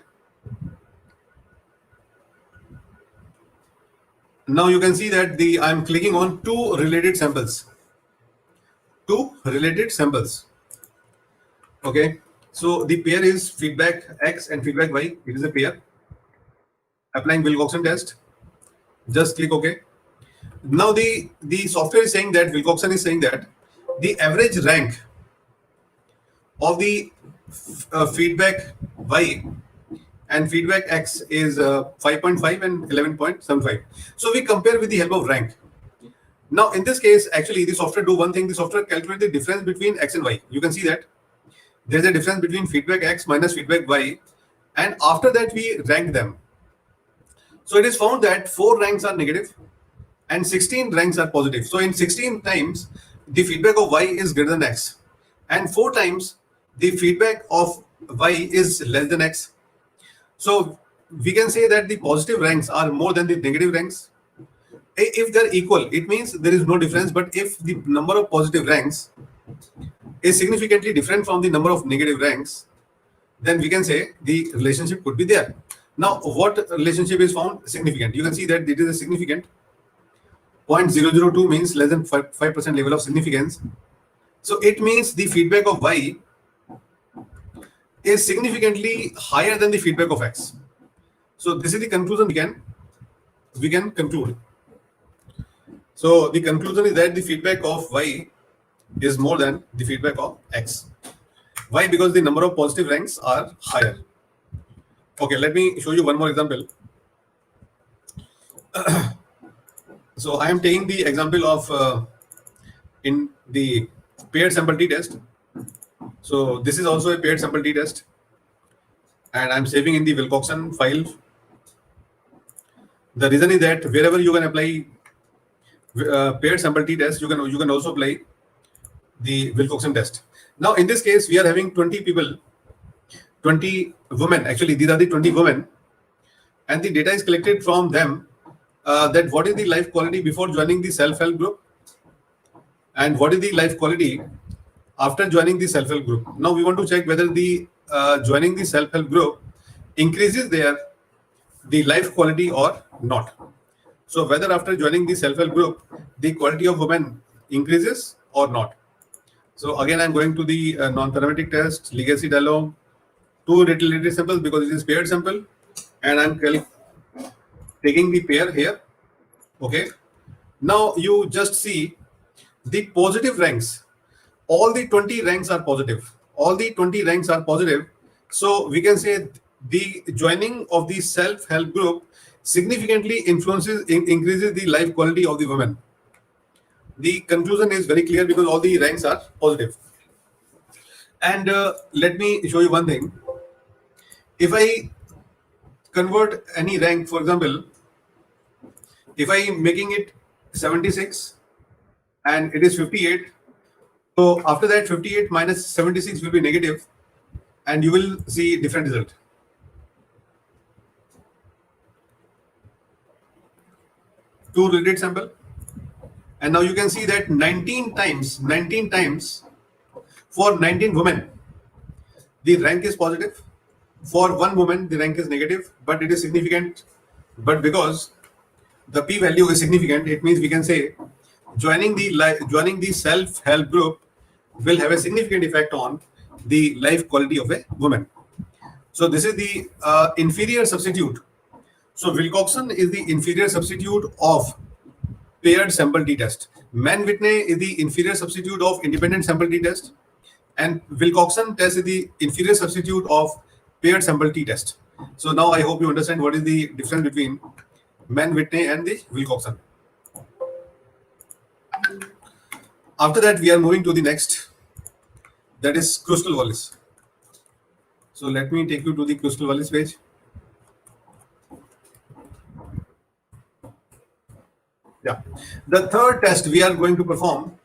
Now you can see that I'm clicking on two related samples. Okay. So the pair is feedback X and feedback Y. It is a pair. Applying Wilcoxon test. Just click OK. Now the software is saying that Wilcoxon is saying that the average rank of the feedback Y and feedback X is 5.5 and 11.75. So we compare with the help of rank. Now in this case, actually the software do one thing. The software calculate the difference between X and Y. You can see that there's a difference between feedback X minus feedback Y, and after that we rank them. So it is found that 4 ranks are negative and 16 ranks are positive. So in 16 times the feedback of Y is greater than X, and 4 times the feedback of Y is less than X. So we can say that the positive ranks are more than the negative ranks. If they're equal, it means there is no difference. But if the number of positive ranks is significantly different from the number of negative ranks, then we can say the relationship could be there. Now, what relationship is found significant? You can see that it is a significant. 0.002 means less than 5% level of significance. So it means the feedback of Y is significantly higher than the feedback of X. So this is the conclusion we can conclude. So the conclusion is that the feedback of Y is more than the feedback of X. Why? Because the number of positive ranks are higher. Okay, let me show you one more example. So I am taking the example of in the paired sample t-test. So this is also a paired sample t-test, and I'm saving in the Wilcoxon file. The reason is that wherever you can apply paired sample t-test, you can also apply the Wilcoxon test. Now in this case, we are having 20 people, 20 women. Actually, these are the 20 women, and the data is collected from them. That what is the life quality before joining the self-help group, and what is the life quality after joining the self-help group. Now we want to check whether the joining the self-help group increases the life quality or not. So whether after joining the self-help group, the quality of women increases or not. So again, I'm going to the non-parametric test, legacy dialog, 2 related samples because it is paired sample, and I'm taking the pair here. Okay. Now you just see the positive ranks. All the 20 ranks are positive. All the 20 ranks are positive. So we can say the joining of the self-help group significantly increases the life quality of the women. The conclusion is very clear because all the ranks are positive. And let me show you one thing. If I convert any rank, for example, if I am making it 76 and it is 58, so after that 58 minus 76 will be negative, and you will see different result. Two related sample, and now you can see that 19 times for 19 women the rank is positive. For one woman the rank is negative, but it is significant. But because the p-value is significant, it means we can say joining the self-help group will have a significant effect on the life quality of a woman. So this is the inferior substitute. So Wilcoxon is the inferior substitute of paired sample t-test. Mann-Whitney is the inferior substitute of independent sample t-test, and Wilcoxon test is the inferior substitute of paired sample t-test. So now I hope you understand what is the difference between Mann-Whitney and the Wilcoxon. After that, we are moving to the next, that is Krustal-Wallis. So let me take you to the Krustal-Wallis page. Yeah, the third test we are going to perform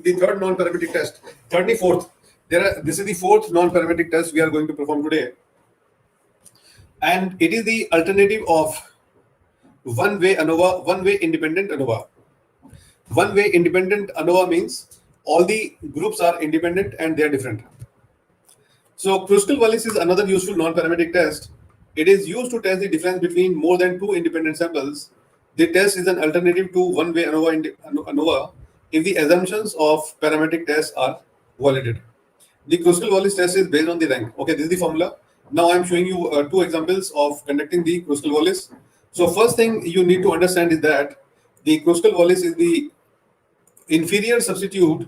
the third non-parametric test. Thirdly, fourth. This is the fourth non-parametric test we are going to perform today, and it is the alternative of one-way ANOVA, one-way independent ANOVA. One-way independent ANOVA means all the groups are independent and they are different. So Kruskal-Wallis is another useful non-parametric test. It is used to test the difference between more than two independent samples. The test is an alternative to one-way ANOVA if the assumptions of parametric tests are validated. The Kruskal-Wallis test is based on the rank. Okay, this is the formula. Now I'm showing you two examples of conducting the Kruskal-Wallis. So first thing you need to understand is that the Kruskal-Wallis is the inferior substitute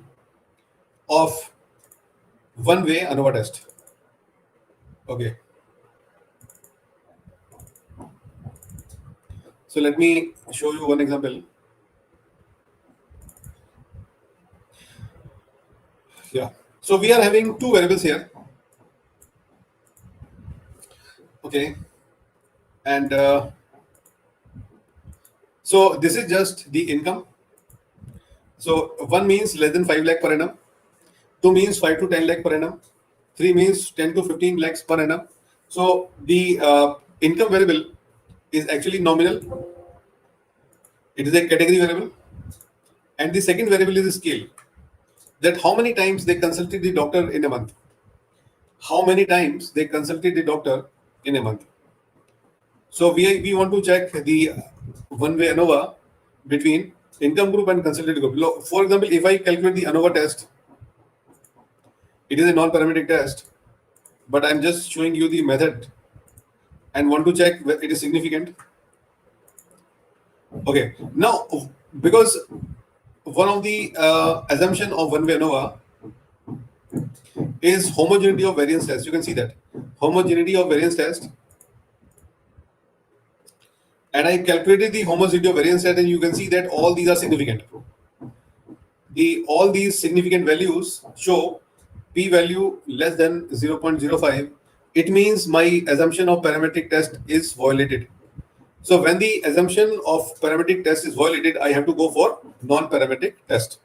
of one-way ANOVA test. Okay. So let me show you one example. Yeah. So we are having two variables here. Okay. And so this is just the income. So 1 means less than 5 lakh per annum. 2 means 5 to 10 lakh per annum. 3 means 10 to 15 lakhs per annum. So the income variable is actually nominal. It is a category variable. And the second variable is the scale. That how many times they consulted the doctor in a month. How many times they consulted the doctor in a month. So we want to check the one-way ANOVA between income group and consulted group. For example, if I calculate the ANOVA test, it is a non-parametric test, but I'm just showing you the method and want to check whether it is significant. Okay, now because one of the assumption of one-way ANOVA is homogeneity of variance test. You can see that homogeneity of variance test, and I calculated the homogeneity of variance test, and you can see that all these are significant. All these significant values show p-value less than 0.05. It means my assumption of parametric test is violated. So when the assumption of parametric test is violated, I have to go for non-parametric test.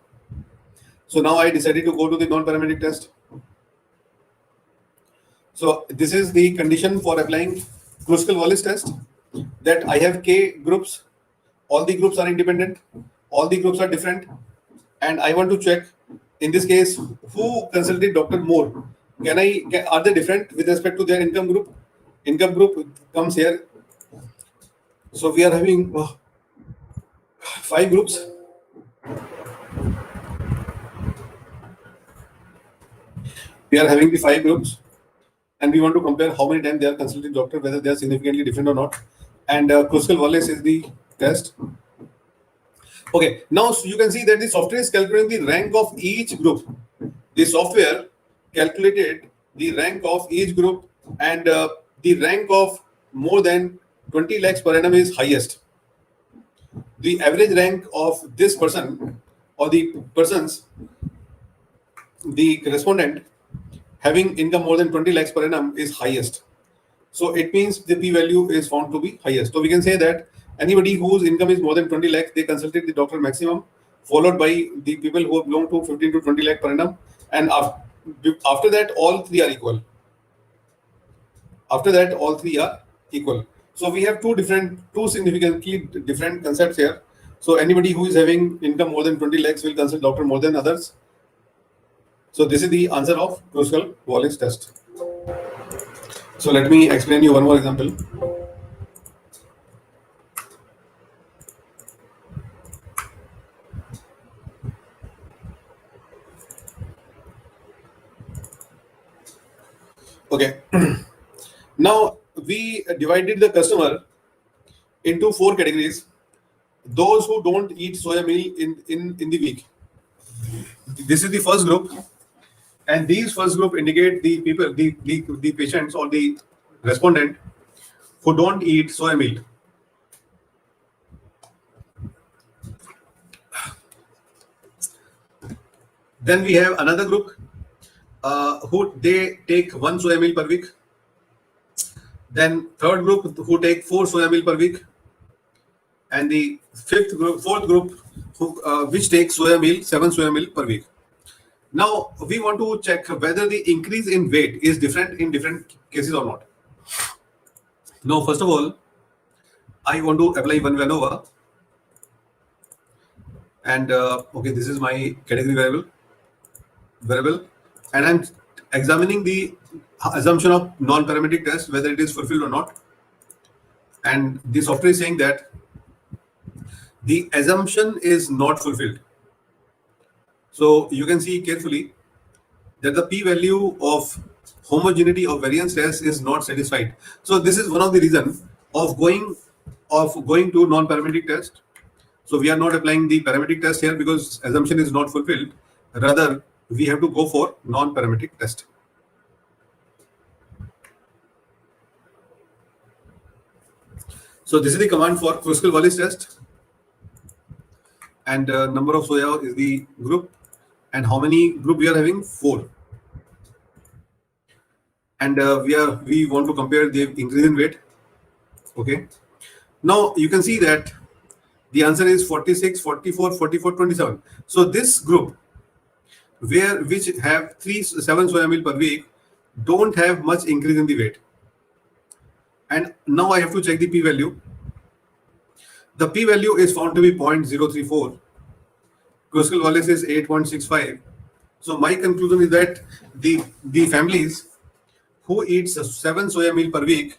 So now I decided to go to the non-parametric test. So this is the condition for applying Kruskal-Wallis test, that I have k groups, all the groups are independent, all the groups are different, and I want to check in this case who consulted doctor more. Are they different with respect to their income group? Income group comes here. So we are having 5 groups. We are having the 5 groups, and we want to compare how many times they are consulting doctor, whether they are significantly different or not. And Kruskal-Wallis is the test. Okay, now so you can see that the software is calculating the rank of each group. The software calculated the rank of each group, and the rank of more than 20 lakhs per annum is highest. The average rank of this person or the persons, the respondent having income more than 20 lakhs per annum is highest. So it means the p-value is found to be highest. So we can say that anybody whose income is more than 20 lakhs, they consulted the doctor maximum, followed by the people who belong to 15 to 20 lakh per annum. And after that, all 3 are equal. After that, all 3 are equal. So we have two significantly different concepts here. So anybody who is having income more than 20 lakhs will consult doctor more than others. So this is the answer of Kruskal-Wallis test. So let me explain you one more example. Okay. Now we divided the customer into 4 categories. Those who don't eat soya meal in the week. This is the first group, and these first group indicate the people, the patients or the respondent who don't eat soya meal. Then we have another group who they take 1 soya meal per week. Then third group who take 4 soya meal per week, and the fourth group who which takes 7 soya meal per week. Now we want to check whether the increase in weight is different in different cases or not. Now, first of all, I want to apply one ANOVA, and okay, this is my category variable, and I'm examining the assumption of non-parametric test, whether it is fulfilled or not. And the software is saying that the assumption is not fulfilled. So you can see carefully that the p-value of homogeneity of variance test is not satisfied. So this is one of the reasons of going to non-parametric test. So we are not applying the parametric test here because assumption is not fulfilled. Rather, we have to go for non-parametric test. So this is the command for Kruskal-Wallis test, and number of soya is the group, and how many group we are having? 4. And we want to compare the increase in weight. Okay. Now you can see that the answer is 46, 44, 44, 27. So this group which have 7 soya meal per week don't have much increase in the weight. And now I have to check the p-value. The p-value is found to be 0.034. Kruskal-Wallis is 8.65. So my conclusion is that the families who eat 7 soya meal per week,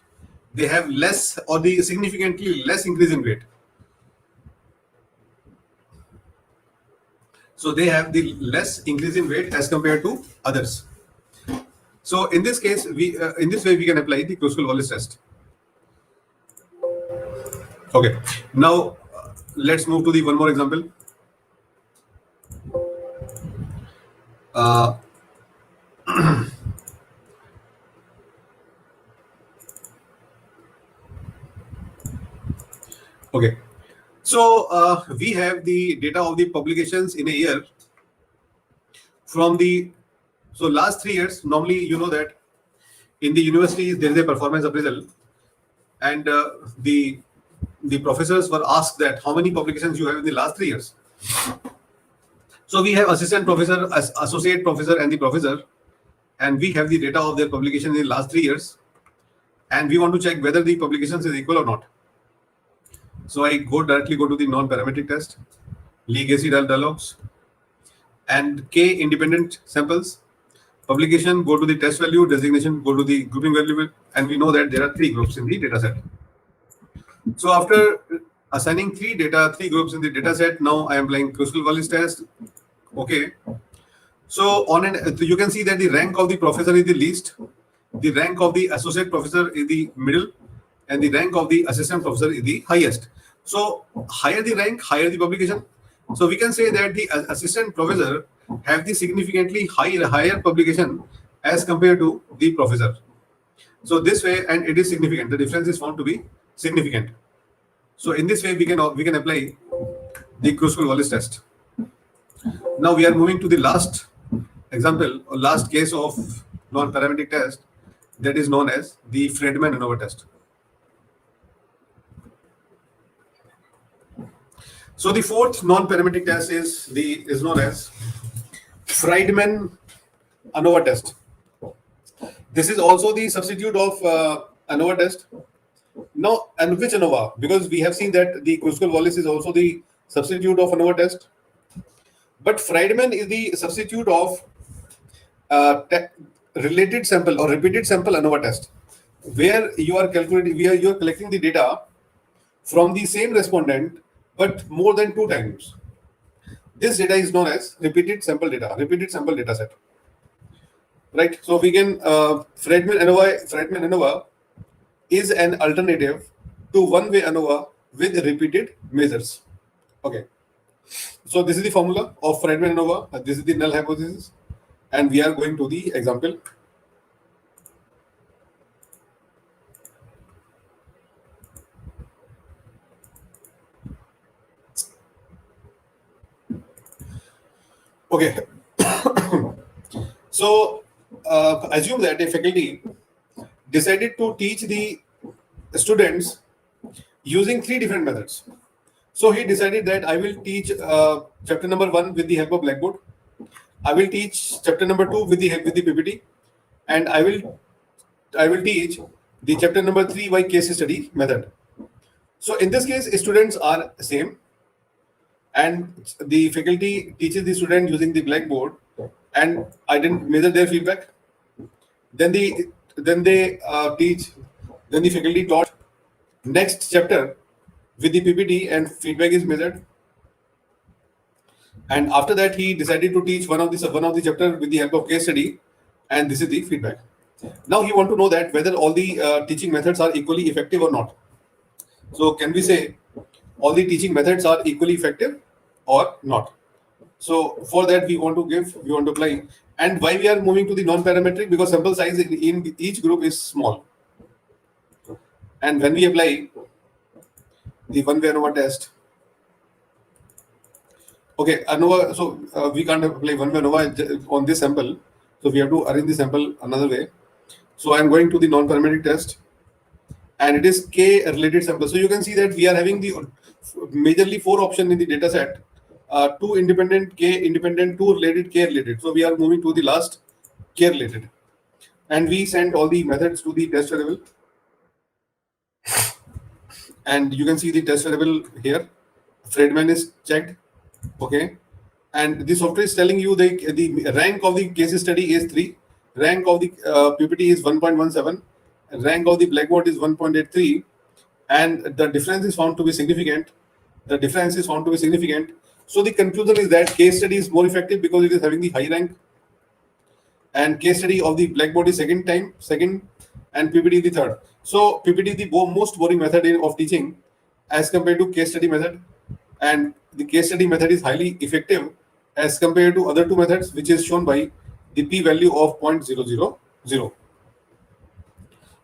they have less or the significantly less increase in weight. So they have the less increase in weight as compared to others. So in this case, in this way we can apply the Kruskal-Wallis test. Okay. Now let's move to the one more example. Okay. So we have the data of the publications in a year from the last 3 years. Normally, you know that in the universities there is a performance appraisal, and the professors were asked that how many publications you have in the last 3 years. So we have assistant professor, associate professor, and the professor, and we have the data of their publication in the last 3 years, and we want to check whether the publications is equal or not. So I directly go to the non-parametric test, legacy dialogues, and K independent samples. Publication, go to the test value. Designation, go to the grouping value, and we know that there are 3 groups in the data set. So after assigning 3 groups in the data set, now I am applying Kruskal-Wallis test. Okay. So you can see that the rank of the professor is the least, the rank of the associate professor is the middle, and the rank of the assistant professor is the highest. So higher the rank, higher the publication. So we can say that the assistant professor have the significantly higher publication as compared to the professor. So this way, and it is significant. The difference is found to be significant. So in this way, we can apply the Kruskal-Wallis test. Now we are moving to the last example or last case of non-parametric test, that is known as the Friedman-ANOVA test. So the fourth non-parametric test is known as Friedman-ANOVA test. This is also the substitute of ANOVA test. Now, and which ANOVA? Because we have seen that the Kruskal-Wallis is also the substitute of ANOVA test. But Friedman is the substitute of related sample or repeated sample ANOVA test, where you are collecting the data from the same respondent but more than 2 times. This data is known as repeated sample data set. Right? So we can Friedman-ANOVA is an alternative to one-way ANOVA with repeated measures. Okay. So this is the formula of Friedman-ANOVA. This is the null hypothesis, and we are going to the example. Okay. So assume that a faculty decided to teach the students using 3 different methods. So he decided that I will teach chapter number 1 with the help of Blackboard. I will teach chapter number 2 with the help with the PPT, and I will teach the chapter number 3 by case study method. So in this case, students are same, and the faculty teaches the student using the blackboard, and I didn't measure their feedback. Then they teach. Then the faculty taught next chapter with the PPT, and feedback is measured. And after that, he decided to teach one of the chapter with the help of case study, and this is the feedback. Now he want to know that whether all the teaching methods are equally effective or not. So can we say all the teaching methods are equally effective or not? So for that we want to apply. And why we are moving to the non-parametric? Because sample size in each group is small. And when we apply the one-way ANOVA test, okay, ANOVA, so we can't apply one-way ANOVA on this sample. So we have to arrange the sample another way. So I'm going to the non-parametric test, and it is K-related sample. So you can see that we are having the majorly 4 options in the data set. 2 independent, K-independent, 2 related, K-related. So we are moving to the last K-related. And we send all the methods to the test variable. And you can see the test variable here. Friedman is checked. Okay. And the software is telling you the rank of the case study is 3. Rank of the PPT is 1.17. Rank of the blackboard is 1.83. And the difference is found to be significant. So the conclusion is that case study is more effective because it is having the high rank. And case study of the blackboard is second, and PPT the third. So PPT the most boring method of teaching as compared to case study method, and the case study method is highly effective as compared to other 2 methods, which is shown by the p-value of 0.000.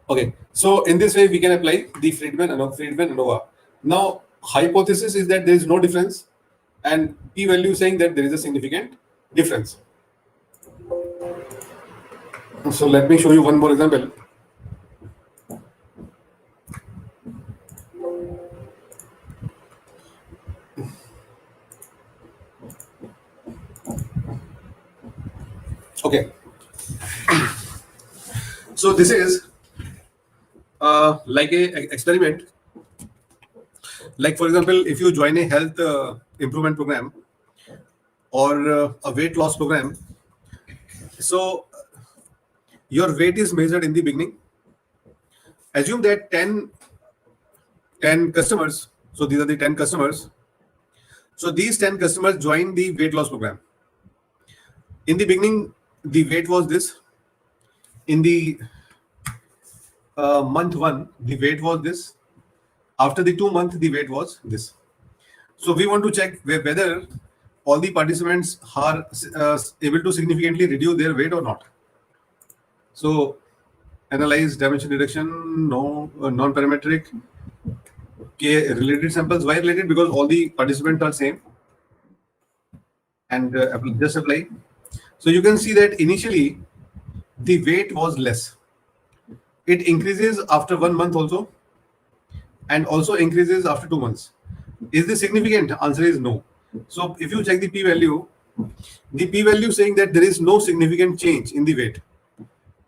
Okay, so in this way we can apply the Friedman ANOVA. Now hypothesis is that there is no difference, and p-value saying that there is a significant difference. So let me show you one more example. Okay. So this is like a experiment. Like for example, if you join a health improvement program or a weight loss program, so your weight is measured in the beginning. Assume that 10 customers. So these are the 10 customers. So these 10 customers join the weight loss program. In the beginning, the weight was this. In the month 1, the weight was this. After the 2 months, the weight was this. So we want to check whether all the participants are able to significantly reduce their weight or not. So analyze dimension reduction, no non-parametric, K-related samples. Why related? Because all the participants are same. And just apply. So you can see that initially the weight was less. It increases after 1 month also, and also increases after 2 months. Is this significant? Answer is no. So if you check the p-value, saying that there is no significant change in the weight.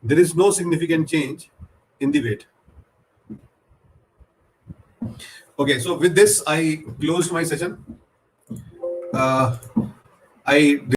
There is no significant change in the weight. Okay, so with this, I closed my session. I